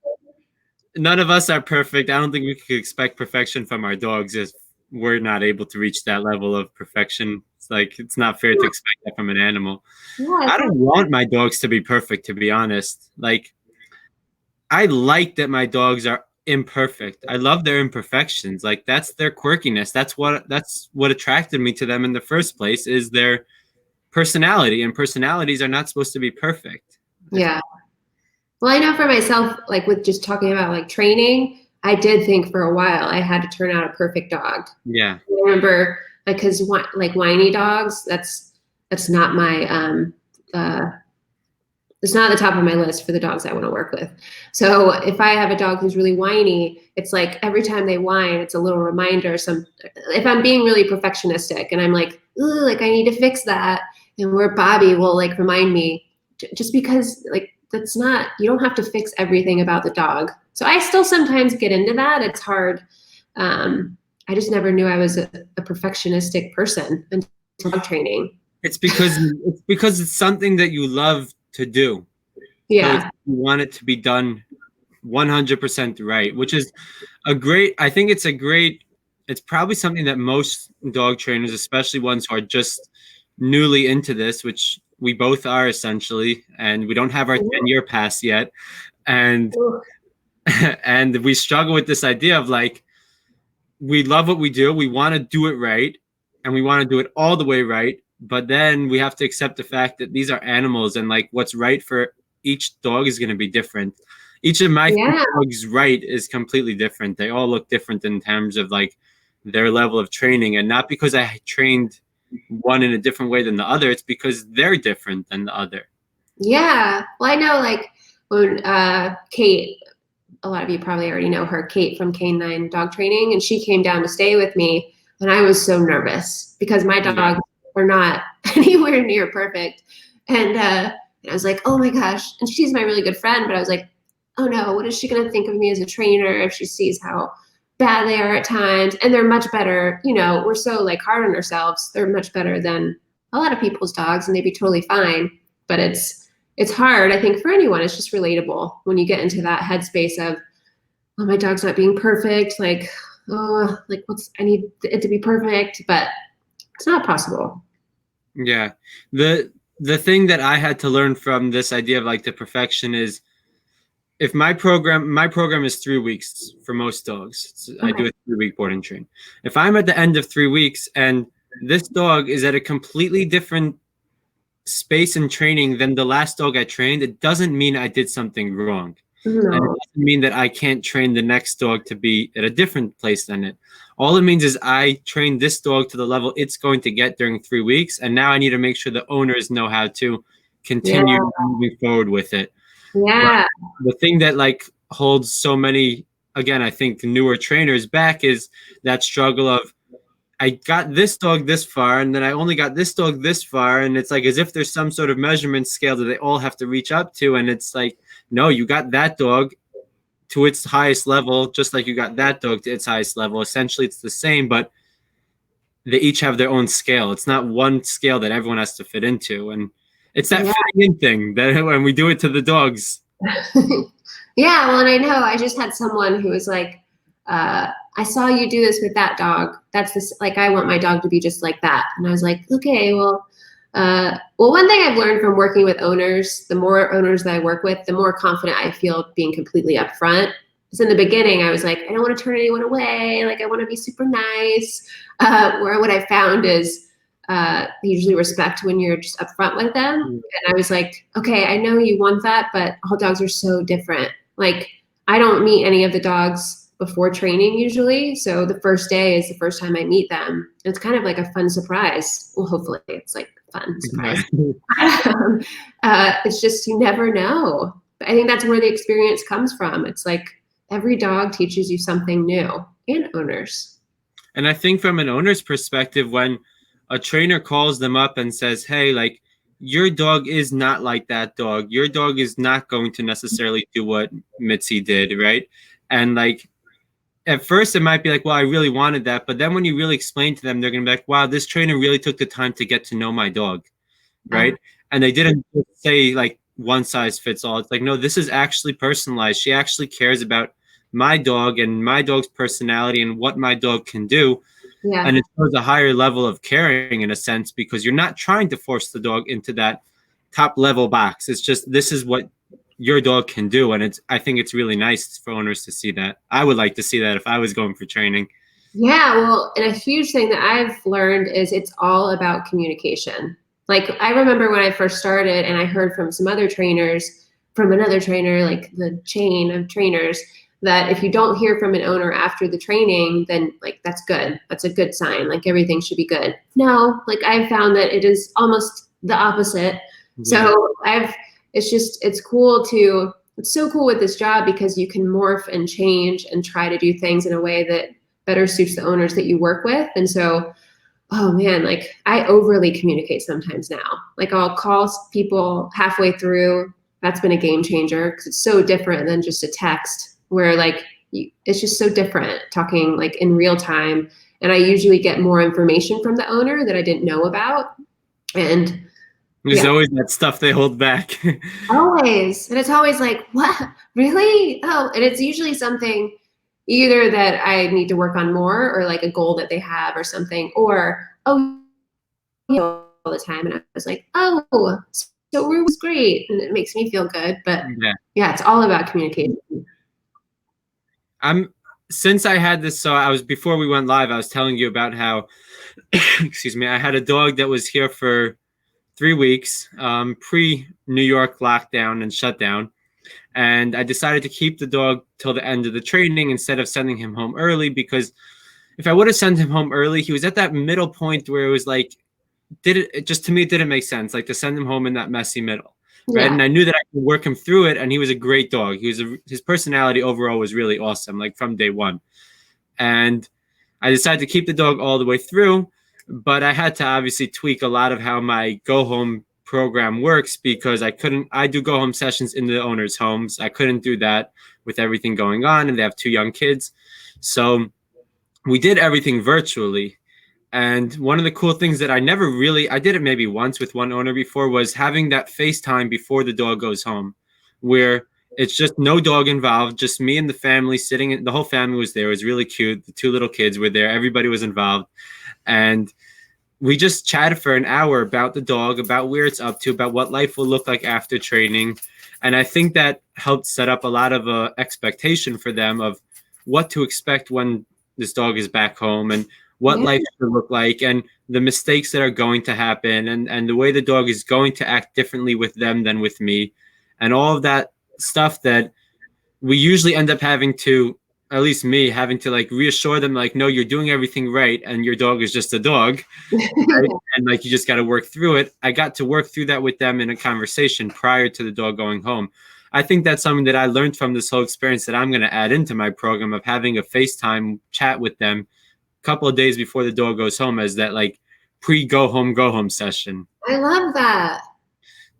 none of us are perfect. I don't think we could expect perfection from our dogs if we're not able to reach that level of perfection. It's like, it's not fair to expect that from an animal. Yeah, I don't want my dogs to be perfect, to be honest. Like, I like that my dogs are imperfect. I love their imperfections. Like, that's their quirkiness. That's what attracted me to them in the first place, is their personality, and personalities are not supposed to be perfect. Yeah. Well, I know for myself, like with just talking about like training, I did think for a while I had to turn out a perfect dog. Yeah. I remember, like, because like whiny dogs, that's not my it's not at the top of my list for the dogs I want to work with. So if I have a dog who's really whiny, it's like every time they whine, it's a little reminder. If I'm being really perfectionistic and I'm like, ooh, like I need to fix that, and where Bobby will like remind me, just because like that's not, you don't have to fix everything about the dog. So I still sometimes get into that. It's hard. I just never knew I was a perfectionistic person until dog training. It's because it's something that you love to do. Yeah. So you want it to be done 100% right, which is it's probably something that most dog trainers, especially ones who are just newly into this, which we both are essentially, and we don't have our 10-year pass yet. And and we struggle with this idea of like, we love what we do. We want to do it right. And we want to do it all the way right. But then we have to accept the fact that these are animals, and like what's right for each dog is going to be different. Each of my dogs' right is completely different. They all look different in terms of like their level of training, and not because I trained one in a different way than the other. It's because they're different than the other. Yeah. Well, I know like when Kate, a lot of you probably already know her, Kate from K9 Dog Training, and she came down to stay with me, and I was so nervous because my dogs are not anywhere near perfect. And I was like, oh my gosh. And she's my really good friend, but I was like, oh no, what is she going to think of me as a trainer if she sees how bad they are at times? And they're much better. You know, we're so like hard on ourselves. They're much better than a lot of people's dogs, and they'd be totally fine. But it's hard, I think, for anyone. It's just relatable when you get into that headspace of, oh, my dog's not being perfect. Like, oh, like I need it to be perfect, but it's not possible. Yeah. The thing that I had to learn from this idea of like the perfection is, if my program is 3 weeks for most dogs. I do a 3-week board and train. If I'm at the end of 3 weeks and this dog is at a completely different space in training than the last dog I trained, it doesn't mean I did something wrong. No. And it doesn't mean that I can't train the next dog to be at a different place than it. All it means is I trained this dog to the level it's going to get during 3 weeks, and now I need to make sure the owners know how to continue moving forward with it. Yeah. But the thing that like holds so many, again, I think newer trainers back is that struggle of, I got this dog this far, and then I only got this dog this far, and it's like as if there's some sort of measurement scale that they all have to reach up to, and it's like, no, you got that dog to its highest level, just like you got that dog to its highest level. Essentially, it's the same, but they each have their own scale. It's not one scale that everyone has to fit into, and it's that fitting in thing that when we do it to the dogs. Yeah, well, and I know I just had someone who was like, I saw you do this with that dog. That's this, like, I want my dog to be just like that. And I was like, okay, well, one thing I've learned from working with owners, the more owners that I work with, the more confident I feel being completely upfront. Because in the beginning, I was like, I don't want to turn anyone away. Like, I want to be super nice. Where what I found is they usually respect when you're just upfront with them. And I was like, okay, I know you want that, but all dogs are so different. Like, I don't meet any of the dogs before training usually. So the first day is the first time I meet them. It's kind of like a fun surprise. Well, hopefully it's like fun surprise. It's just, you never know. I think that's where the experience comes from. It's like every dog teaches you something new, and owners. And I think from an owner's perspective, when a trainer calls them up and says, hey, like, your dog is not like that dog. Your dog is not going to necessarily do what Mitzi did, right? And like, at first it might be like, well, I really wanted that. But then when you really explain to them, they're going to be like, wow, this trainer really took the time to get to know my dog, right? And they didn't say like one size fits all. It's like, no, this is actually personalized. She actually cares about my dog and my dog's personality and what my dog can do. Yeah. And it shows a higher level of caring in a sense, because you're not trying to force the dog into that top level box. It's just, this is what your dog can do. And I think it's really nice for owners to see that. I would like to see that if I was going for training. Yeah, well, and a huge thing that I've learned is it's all about communication. Like, I remember when I first started and I heard from some other trainers, from another trainer, like the chain of trainers, that if you don't hear from an owner after the training, then like, that's good. That's a good sign. Like, everything should be good. No, like, I've found that it is almost the opposite. Yeah. So it's cool it's so cool with this job because you can morph and change and try to do things in a way that better suits the owners that you work with. And so, oh man, like, I overly communicate sometimes now. Like, I'll call people halfway through. That's been a game changer because it's so different than just a text where like, it's just so different talking like in real time. And I usually get more information from the owner that I didn't know about. And there's always that stuff they hold back. Always. And it's always like, what? Really? Oh, and it's usually something either that I need to work on more or like a goal that they have or something, or, oh, all the time. And I was like, oh, so it was great. And it makes me feel good. But yeah, it's all about communication. Since I had this, before we went live, I was telling you about how, excuse me, I had a dog that was here for 3 weeks, pre-New York lockdown and shutdown. And I decided to keep the dog till the end of the training instead of sending him home early, because if I would have sent him home early, he was at that middle point where it was like, to me, it didn't make sense, like to send him home in that messy middle. Right. Yeah. And I knew that I could work him through it. And he was a great dog. His personality overall was really awesome, like from day one. And I decided to keep the dog all the way through, but I had to obviously tweak a lot of how my go home program works, because I do go home sessions in the owners' homes. I couldn't do that with everything going on, and they have 2 young kids. So we did everything virtually. And one of the cool things that I did it maybe once with one owner before, was having that FaceTime before the dog goes home, where it's just no dog involved, just me and the family sitting. The whole family was there. It was really cute. The 2 little kids were there. Everybody was involved. And we just chatted for an hour about the dog, about where it's up to, about what life will look like after training. And I think that helped set up a lot of expectation for them of what to expect when this dog is back home, and what life should look like, and the mistakes that are going to happen, and the way the dog is going to act differently with them than with me, and all of that stuff that we usually end up having to, at least me, having to like reassure them, like, no, you're doing everything right, and your dog is just a dog. Right? And like, you just got to work through it. I got to work through that with them in a conversation prior to the dog going home. I think that's something that I learned from this whole experience that I'm going to add into my program, of having a FaceTime chat with them a couple of days before the dog goes home, as that like go home session. I love that.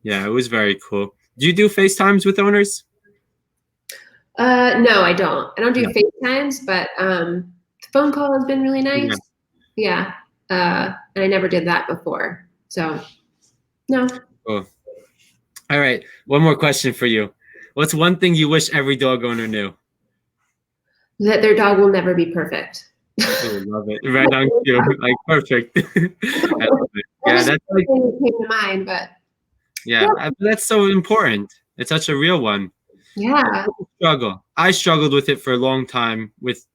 Yeah, it was very cool. Do you do FaceTimes with owners? No, I don't. I don't do FaceTimes, but the phone call has been really nice. Yeah. And I never did that before. So, no. Cool. All right. One more question for you. What's one thing you wish every dog owner knew? that their dog will never be perfect. I love it. Right on cue. Like, perfect. I love it. Yeah, that's like, came to mind, but yeah, that's so important. It's such a real one. yeah. Struggle. I struggled with it for a long time with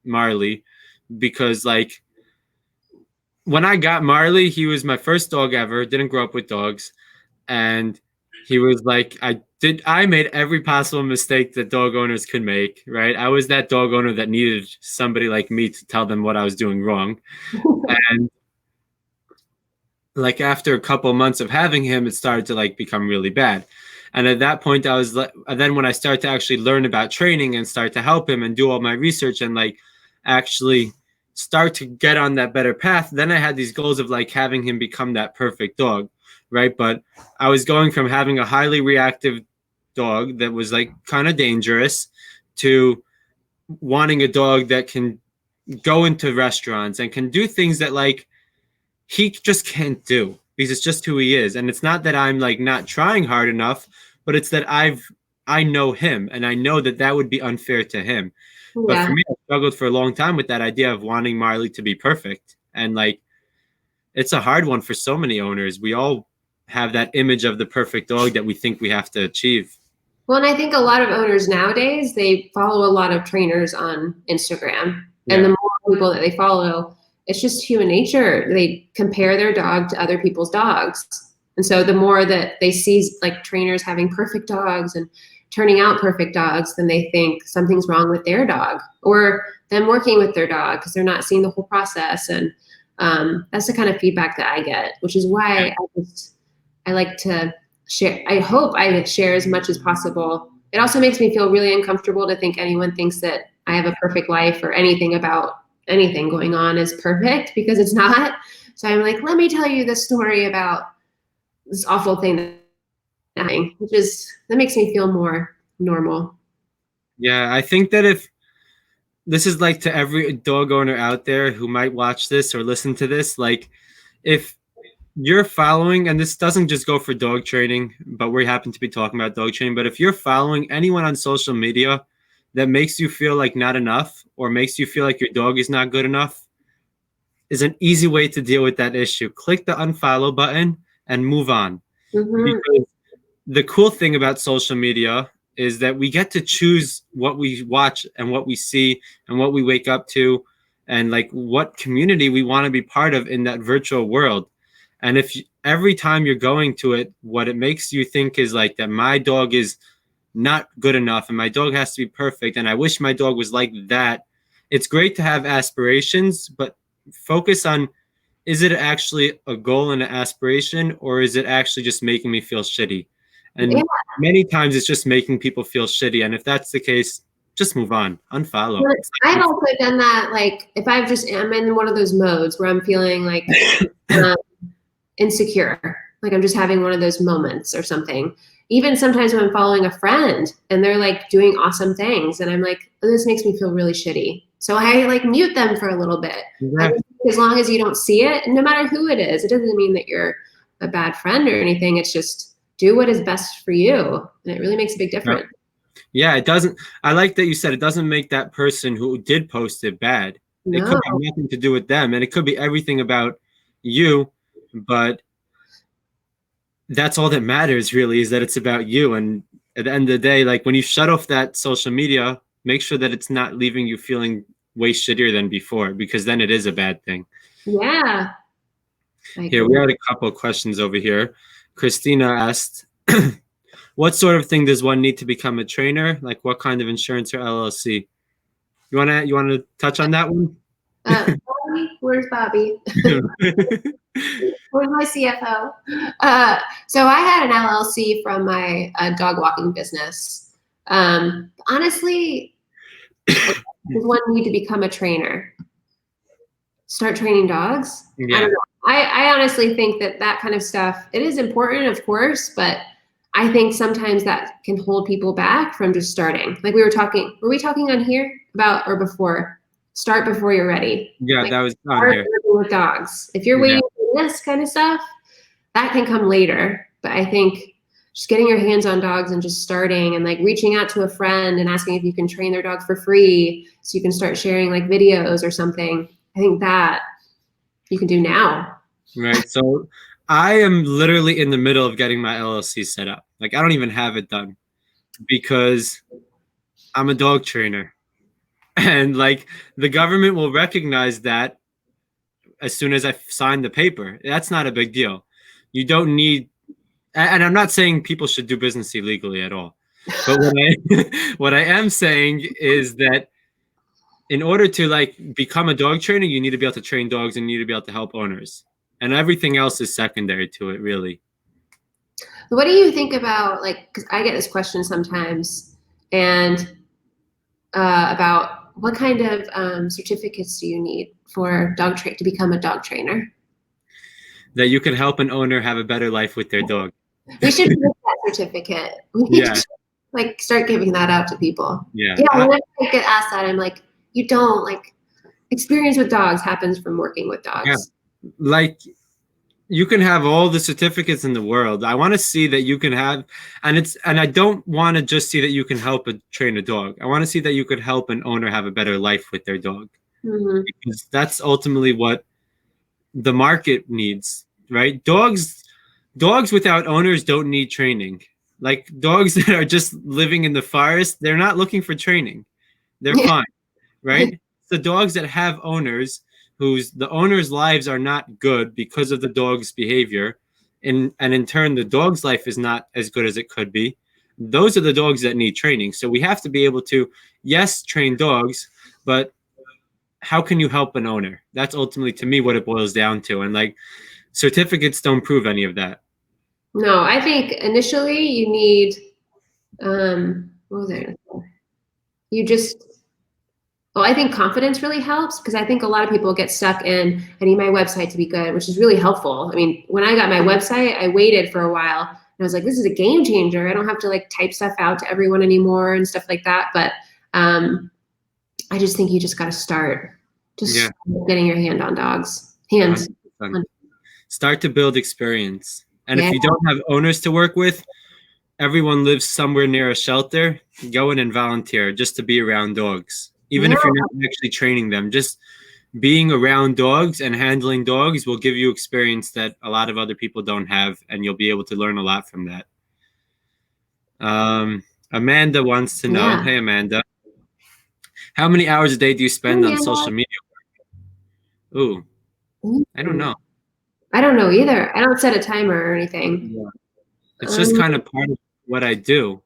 Marley because, like, when I got Marley, he was my first dog ever. Didn't grow up with dogs, and he was like, I made every possible mistake that dog owners could make. Right, I was that dog owner that needed somebody like me to tell them what I was doing wrong, and like after a couple months of having him, it started to like become really bad. And at that point, I was like, then when I started to actually learn about training and start to help him and do all my research and like actually start to get on that better path, then I had these goals of like having him become that perfect dog, right? But I was going from having a highly reactive dog that was like kind of dangerous to wanting a dog that can go into restaurants and can do things that like he just can't do because it's just who he is. And it's not that I'm like not trying hard enough, but it's that I know him and I know that that would be unfair to him. But for Yeah. me, I struggled for a long time with that idea of wanting Marley to be perfect. And like, it's a hard one for so many owners. We all have that image of the perfect dog that we think we have to achieve. Well, and I think a lot of owners nowadays, they follow a lot of trainers on Instagram. And the Yeah. more people that they follow, it's just human nature. They compare their dog to other people's dogs. And so the more that they see like trainers having perfect dogs and turning out perfect dogs, then they think something's wrong with their dog or them working with their dog because they're not seeing the whole process. And that's the kind of feedback that I get, which is why I like to share. I hope I share as much as possible. It also makes me feel really uncomfortable to think anyone thinks that I have a perfect life or anything about anything going on is perfect because it's not. So I'm like, let me tell you this story about this awful thing that happening, that makes me feel more normal. Yeah. I think that if this is like to every dog owner out there who might watch this or listen to this, like if you're following, and this doesn't just go for dog training, but we happen to be talking about dog training, but if you're following anyone on social media that makes you feel like not enough or makes you feel like your dog is not good enough, is an easy way to deal with that issue. Click the unfollow button and move on. Mm-hmm. Because the cool thing about social media is that we get to choose what we watch and what we see and what we wake up to and like what community we want to be part of in that virtual world. And if every time you're going to it, what it makes you think is like that my dog is not good enough and my dog has to be perfect and I wish my dog was like that. It's great to have aspirations, but focus on, is it actually a goal and an aspiration, or is it actually just making me feel shitty? Yeah. And many times it's just making people feel shitty. And if that's the case, just move on, unfollow. I've also done that. Like if I'm in one of those modes where I'm feeling like um, insecure, like I'm just having one of those moments or something. Even sometimes when I'm following a friend and they're like doing awesome things, and I'm like, oh, this makes me feel really shitty. So I like mute them for a little bit. Yeah. As long as you don't see it, no matter who it is, it doesn't mean that you're a bad friend or anything. It's just do what is best for you, and it really makes a big difference. Yeah, it doesn't. I like that you said it doesn't make that person who did post it bad. It could have nothing to do with them, and it could be everything about you, but that's all that matters really, is that it's about you. And at the end of the day, like when you shut off that social media, make sure that it's not leaving you feeling way shittier than before, because then it is a bad thing. Yeah. Here, we had a couple of questions over here. Christina asked, what sort of thing does one need to become a trainer? Like what kind of insurance or LLC? You wanna touch on that one? Bobby, where's Bobby? Where's my CFO? So I had an LLC from my dog walking business. Honestly, does one need to become a trainer? Start training dogs? Yeah. I don't know. I honestly think that kind of stuff, it is important, of course, but I think sometimes that can hold people back from just starting. Like were we talking on here about or before? Start before you're ready. Yeah, like, that was on here. With dogs. If you're waiting for this kind of stuff, that can come later. But I think just getting your hands on dogs and just starting and like reaching out to a friend and asking if you can train their dog for free so you can start sharing like videos or something. I think that you can do now. Right. So I am literally in the middle of getting my LLC set up. Like I don't even have it done because I'm a dog trainer. And like the government will recognize that as soon as I sign the paper. That's not a big deal. You don't need, and I'm not saying people should do business illegally at all. But what I am saying is that in order to like become a dog trainer, you need to be able to train dogs and you need to be able to help owners. And everything else is secondary to it, really. What do you think about, like, because I get this question sometimes, and about what kind of certificates do you need for to become a dog trainer? That you can help an owner have a better life with their dog. We should get that certificate. We need to like start giving that out to people. Yeah. Whenever I get asked that, I'm like, you don't, like, experience with dogs happens from working with dogs. Yeah. Like you can have all the certificates in the world. I want to see that you can have, and I don't want to just see that you can help train a dog. I want to see that you could help an owner have a better life with their dog. Mm-hmm. Because that's ultimately what the market needs, right? Dogs without owners don't need training. Like dogs that are just living in the forest, they're not looking for training. They're fine, right? It's the dogs that have owners the owners' lives are not good because of the dog's behavior, and in turn, the dog's life is not as good as it could be. Those are the dogs that need training. So we have to be able to, yes, train dogs, but how can you help an owner? That's ultimately, to me, what it boils down to. And like certificates don't prove any of that. No, I think initially you need, what was I going to say? I think confidence really helps, because I think a lot of people get stuck in, I need my website to be good, which is really helpful. I mean, when I got my website, I waited for a while and I was like, this is a game changer. I don't have to like type stuff out to everyone anymore and stuff like that. But I just think you just got to start getting your hand on dogs. Start to build experience. And if you don't have owners to work with, everyone lives somewhere near a shelter. Go in and volunteer just to be around dogs. Even if you're not actually training them, just being around dogs and handling dogs will give you experience that a lot of other people don't have, and you'll be able to learn a lot from that. Amanda wants to know, hey, Amanda, how many hours a day do you spend on social media? Ooh, I don't know. I don't know either. I don't set a timer or anything. Yeah. It's just kind of part of what I do.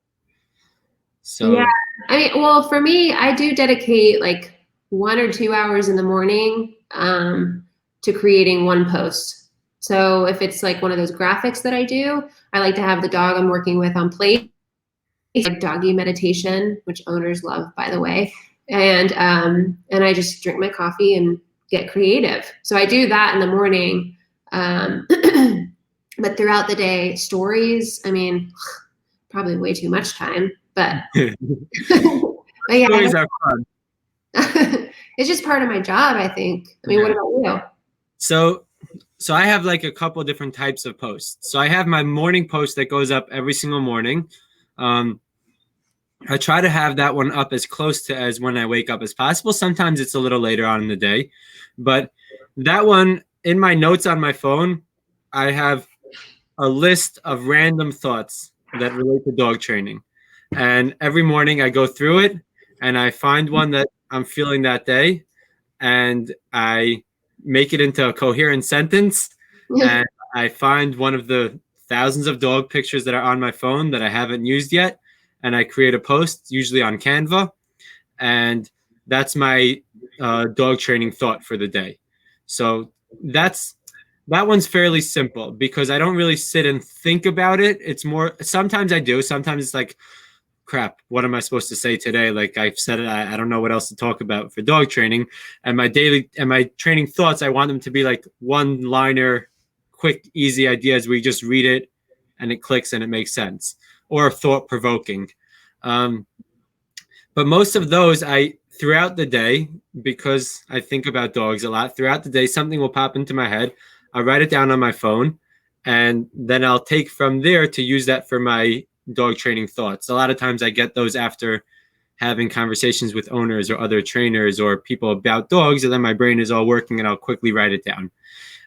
So yeah, I mean, well, for me, I do dedicate like 1 or 2 hours in the morning to creating one post. So if it's like one of those graphics that I do, I like to have the dog I'm working with on plate, like doggy meditation, which owners love, by the way. And I just drink my coffee and get creative. So I do that in the morning. But throughout the day, stories, I mean, probably way too much time. But, but yeah, stories are fun. It's just part of my job, I think. I mean, what about you? So I have like a couple different types of posts. So I have my morning post that goes up every single morning. I try to have that one up as close to as when I wake up as possible. Sometimes it's a little later on in the day, but that one, in my notes on my phone, I have a list of random thoughts that relate to dog training. And every morning I go through it and I find one that I'm feeling that day and I make it into a coherent sentence. And I find one of the thousands of dog pictures that are on my phone that I haven't used yet. And I create a post, usually on Canva. And that's my dog training thought for the day. So that one's fairly simple because I don't really sit and think about it. It's more, sometimes I do. Sometimes it's like, crap, what am I supposed to say today? Like I've said it, I don't know what else to talk about for dog training. And my training thoughts, I want them to be like one-liner, quick, easy ideas where you just read it and it clicks and it makes sense, or thought-provoking. But most of those, throughout the day, because I think about dogs a lot, throughout the day, something will pop into my head. I write it down on my phone and then I'll take from there to use that for my dog training thoughts. A lot of times I get those after having conversations with owners or other trainers or people about dogs, and then my brain is all working and I'll quickly write it down.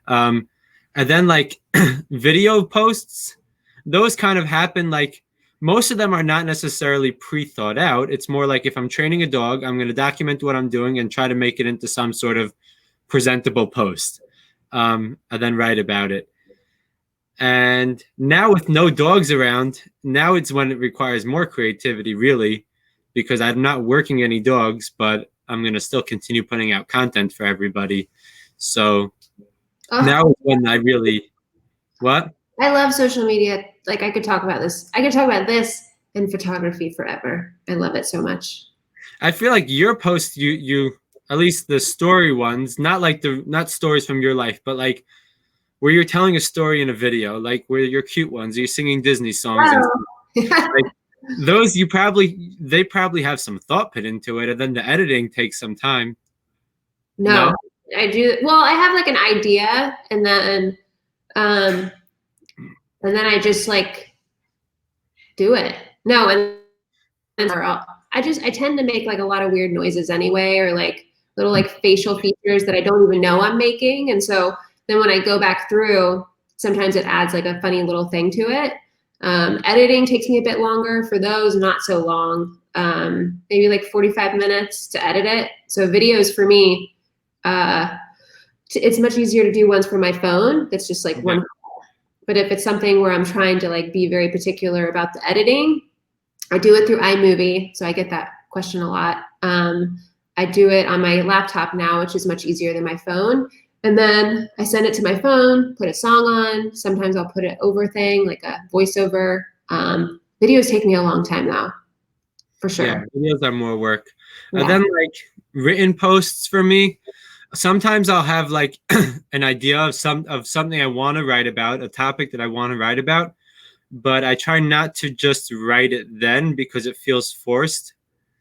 And then like video posts, those kind of happen. Like most of them are not necessarily pre-thought out. It's more like if I'm training a dog, I'm going to document what I'm doing and try to make it into some sort of presentable post, and then write about it. And now with no dogs around, now it's when it requires more creativity, really, because I'm not working any dogs, but I'm going to still continue putting out content for everybody. So now is when I really, what? I love social media. Like I could talk about this. I could talk about this and photography forever. I love it so much. I feel like your posts, you at least the story ones, not stories from your life, but like where you're telling a story in a video, like where you're cute ones, you're singing Disney songs, and like those they probably have some thought put into it, and then the editing takes some time. No, I do. Well, I have like an idea, and then I just like do it. No, and I tend to make like a lot of weird noises anyway, or like little like facial features that I don't even know I'm making, and so then when I go back through, sometimes it adds like a funny little thing to it. Editing takes me a bit longer. For those, not so long. Maybe like 45 minutes to edit it. So videos for me, it's much easier to do ones from my phone. That's just like one. But if it's something where I'm trying to like be very particular about the editing, I do it through iMovie. So I get that question a lot. I do it on my laptop now, which is much easier than my phone. And then I send it to my phone, put a song on. Sometimes I'll put an over thing, like a voiceover. Videos take me a long time now, for sure. Yeah, videos are more work. Yeah. And then like written posts for me, sometimes I'll have like an idea of something I want to write about, a topic that I want to write about, but I try not to just write it then because it feels forced.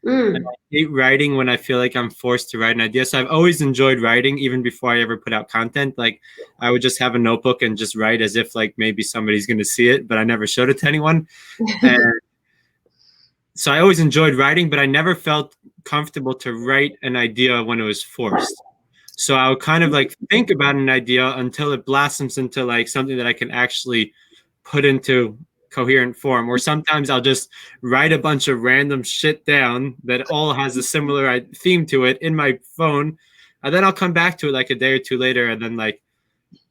And I hate writing when I feel like I'm forced to write an idea. So I've always enjoyed writing even before I ever put out content. Like I would just have a notebook and just write as if like maybe somebody's going to see it, but I never showed it to anyone. And so I always enjoyed writing, but I never felt comfortable to write an idea when it was forced. So I would kind of like think about an idea until it blossoms into like something that I can actually put into coherent form. Or sometimes I'll just write a bunch of random shit down that all has a similar theme to it in my phone, and then I'll come back to it like a day or two later and then like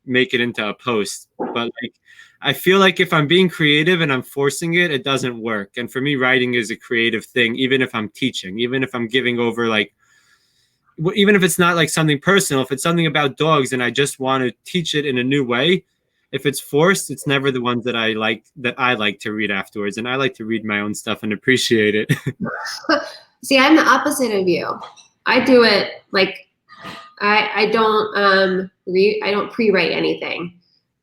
make it into a post. But like I feel like if I'm being creative and I'm forcing it, it doesn't work. And for me, writing is a creative thing, even if I'm teaching, even if I'm giving over like, even if it's not like something personal, if it's something about dogs and I just want to teach it in a new way, if it's forced, it's never the ones that I like to read afterwards. And I like to read my own stuff and appreciate it. See, I'm the opposite of you. I do it like I don't pre-write anything.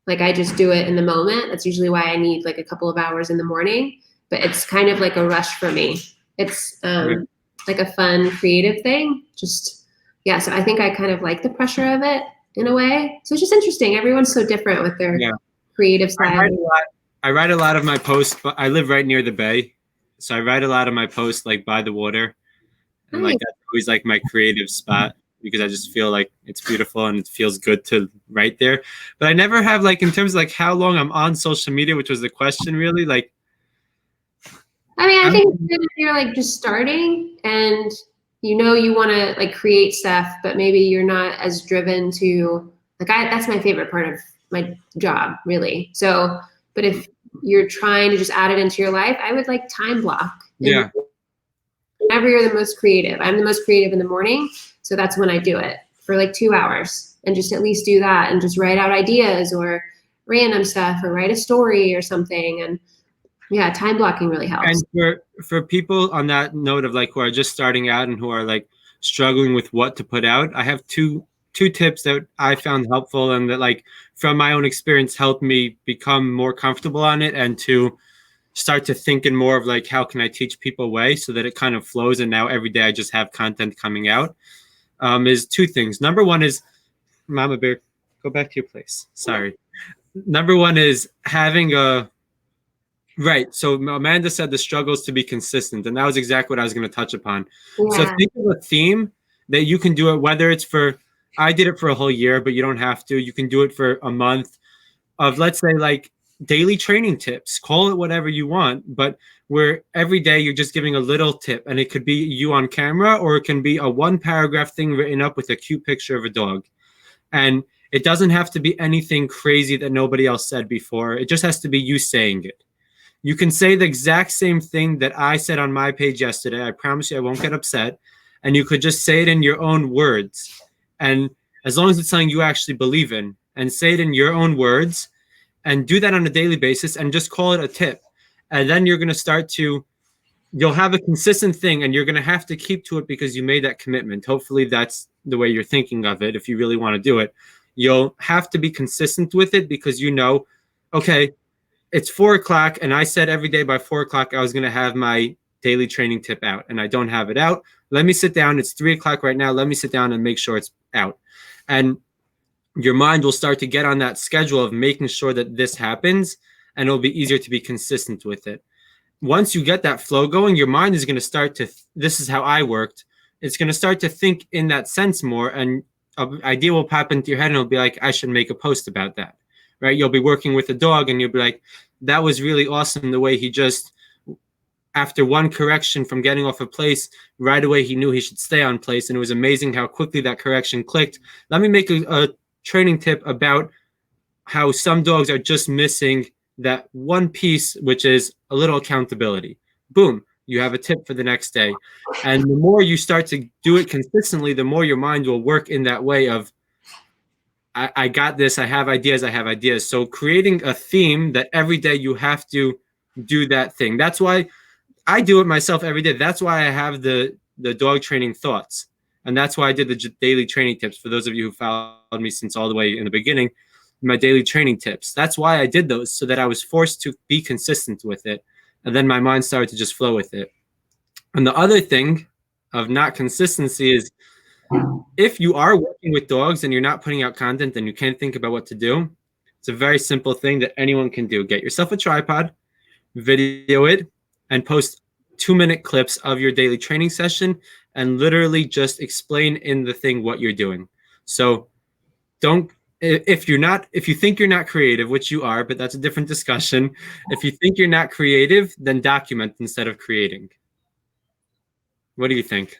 Like I just do it in the moment. That's usually why I need like a couple of hours in the morning, but it's kind of like a rush for me. It's like a fun creative thing. Just, yeah. So I think I kind of like the pressure of it in a way. So it's just interesting. Everyone's so different with their creative style. I write a lot of my posts, but I live right near the bay. So I write a lot of my posts like by the water. And like that's always like my creative spot because I just feel like it's beautiful and it feels good to write there. But I never have like in terms of like how long I'm on social media, which was the question really. Like I mean, I think if you're like just starting and you know you want to like create stuff, but maybe you're not as driven to like that's my favorite part of my job, really. So, but if you're trying to just add it into your life, I would like time block. Yeah. Whenever you're the most creative, I'm the most creative in the morning, so that's when I do it for like 2 hours and just at least do that and just write out ideas or random stuff or write a story or something. And yeah, time blocking really helps. And for people on that note of like who are just starting out and who are like struggling with what to put out, I have two tips that I found helpful and that like from my own experience helped me become more comfortable on it and to start to think in more of like how can I teach people way so that it kind of flows and now every day I just have content coming out. Is two things. Number one is Mama Bear, go back to your place. Sorry. number one is having a right. So Amanda said the struggle is to be consistent, and that was exactly what I was going to touch upon. So Yeah. think of a theme that you can do it, whether it's for, I did it for a whole year, but you don't have to. You can do it for a month of, let's say, like daily training tips. Call it whatever you want, but where every day you're just giving a little tip, and it could be you on camera, or it can be a one paragraph thing written up with a cute picture of a dog. And it doesn't have to be anything crazy that nobody else said before. It just has to be you saying it. You can say the exact same thing that I said on my page yesterday. I promise you I won't get upset. And you could just say it in your own words. And as long as it's something you actually believe in, and say it in your own words, and do that on a daily basis, and just call it a tip. And then you're going to start to, you'll have a consistent thing, and you're going to have to keep to it because you made that commitment. Hopefully that's the way you're thinking of it. If you really want to do it, you'll have to be consistent with it because okay, it's 4 o'clock, and I said every day by 4 o'clock I was going to have my daily training tip out, and I don't have it out. Let me sit down. It's 3 o'clock right now. Let me sit down and make sure it's out. And your mind will start to get on that schedule of making sure that this happens, and it'll be easier to be consistent with it. Once you get that flow going, your mind is going to start to, this is how I worked. It's going to start to think in that sense more, and an idea will pop into your head, and it'll be like, I should make a post about that. Right? You'll be working with a dog, and you'll be like, that was really awesome the way he just, after one correction from getting off a place, right away he knew he should stay on place, and it was amazing how quickly that correction clicked. Let me make a training tip about how some dogs are just missing that one piece, which is a little accountability. Boom, you have a tip for the next day. And the more you start to do it consistently, the more your mind will work in that way of, I got this, I have ideas. So creating a theme that every day you have to do that thing. That's why I do it myself every day. That's why I have the dog training thoughts. And that's why I did the daily training tips. For those of you who followed me since all the way in the beginning, my daily training tips. That's why I did those, so that I was forced to be consistent with it. And then my mind started to just flow with it. And the other thing of not consistency is, if you are working with dogs and you're not putting out content and you can't think about what to do, it's a very simple thing that anyone can do. Get yourself a tripod, video it, and post 2-minute clips of your daily training session, and literally just explain in the thing what you're doing. So if you think you're not creative, which you are, but that's a different discussion. If you think you're not creative, then document instead of creating. What do you think?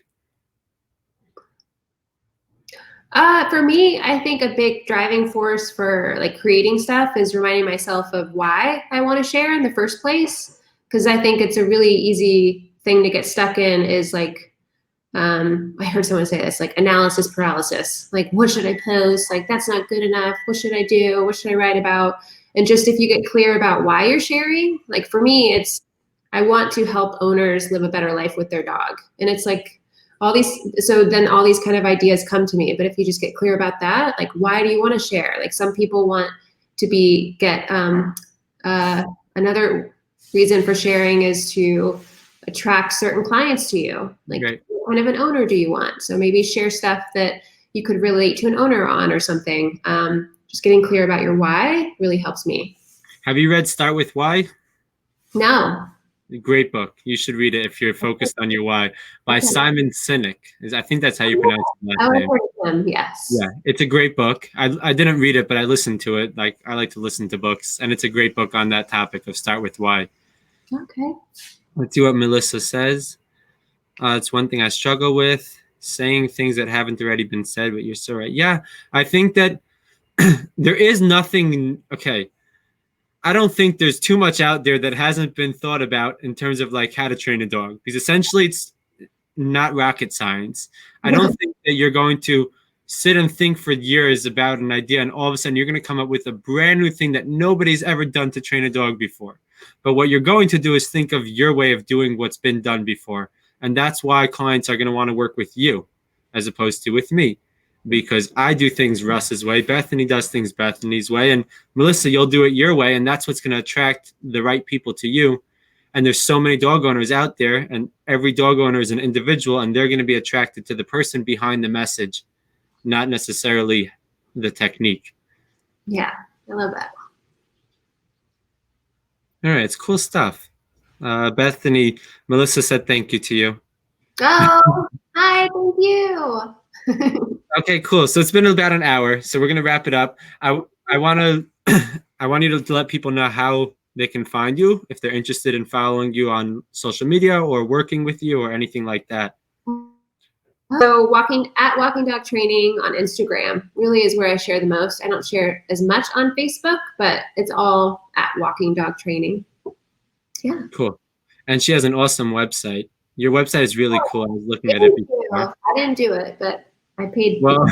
For me, I think a big driving force for like creating stuff is reminding myself of why I want to share in the first place. Because I think it's a really easy thing to get stuck in, is like, I heard someone say this, like analysis paralysis. Like, what should I post? Like, that's not good enough. What should I do? What should I write about? And just if you get clear about why you're sharing, like for me, it's, I want to help owners live a better life with their dog. And it's like, so then all these kind of ideas come to me. But if you just get clear about that, like, why do you want to share? Like, some people want to get another reason for sharing is to attract certain clients to you. Like, right. What kind of an owner do you want? So maybe share stuff that you could relate to an owner on or something. Just getting clear about your why really helps me. Have you read Start With Why? No. Great book. You should read it if you're focused on your why, by Simon Sinek. I think that's how you pronounce his last name. Him, yes. Yeah, it's a great book. I didn't read it, but I listened to it. Like, I like to listen to books, and it's a great book on that topic of Start With Why. Okay. Let's see what Melissa says. It's one thing I struggle with, saying things that haven't already been said, but you're so right. Yeah, I think that there is nothing, okay, I don't think there's too much out there that hasn't been thought about in terms of like how to train a dog, because essentially it's not rocket science. I don't think that you're going to sit and think for years about an idea, and all of a sudden you're going to come up with a brand new thing that nobody's ever done to train a dog before. But what you're going to do is think of your way of doing what's been done before. And that's why clients are going to want to work with you as opposed to with me, because I do things Russ's way, Bethany does things Bethany's way, and Melissa, you'll do it your way, and that's what's going to attract the right people to you. And there's so many dog owners out there, and every dog owner is an individual, and they're going to be attracted to the person behind the message, not necessarily the technique. Yeah, I love that. All right, it's cool stuff. Bethany, Melissa said thank you to you. Oh, hi, thank you. Okay, cool. So it's been about an hour, so we're gonna wrap it up. I want to I want you to let people know how they can find you if they're interested in following you on social media or working with you or anything like that. So walking dog training on Instagram really is where I share the most. I don't share as much on Facebook, but it's all at walking dog training. Yeah. Cool. And she has an awesome website. Your website is really cool. I was looking at Thank it you. before. I didn't do it, but I paid. Well,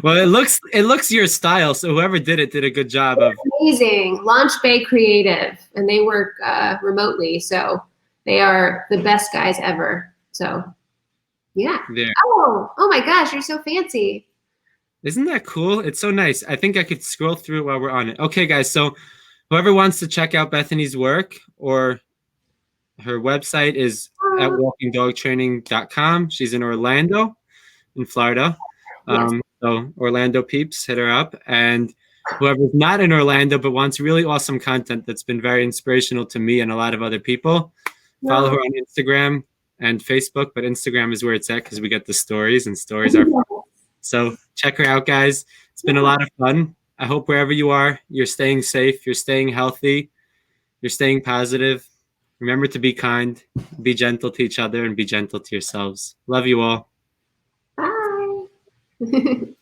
well, it looks your style. So whoever did it did a good job of. Amazing. Launch Bay Creative, and they work remotely, so they are the best guys ever. So, yeah. There. Oh my gosh, you're so fancy. Isn't that cool? It's so nice. I think I could scroll through it while we're on it. Okay, guys. So whoever wants to check out Bethany's work or her website is at walkingdogtraining.com. She's in Orlando, in Florida. Yes. So Orlando peeps, hit her up. And whoever's not in Orlando but wants really awesome content that's been very inspirational to me and a lot of other people, follow her on Instagram and Facebook. But Instagram is where it's at because we get the stories, and stories are fun. So check her out, guys. It's been a lot of fun. I hope wherever you are, you're staying safe, you're staying healthy, you're staying positive. Remember to be kind, be gentle to each other, and be gentle to yourselves. Love you all. Bye.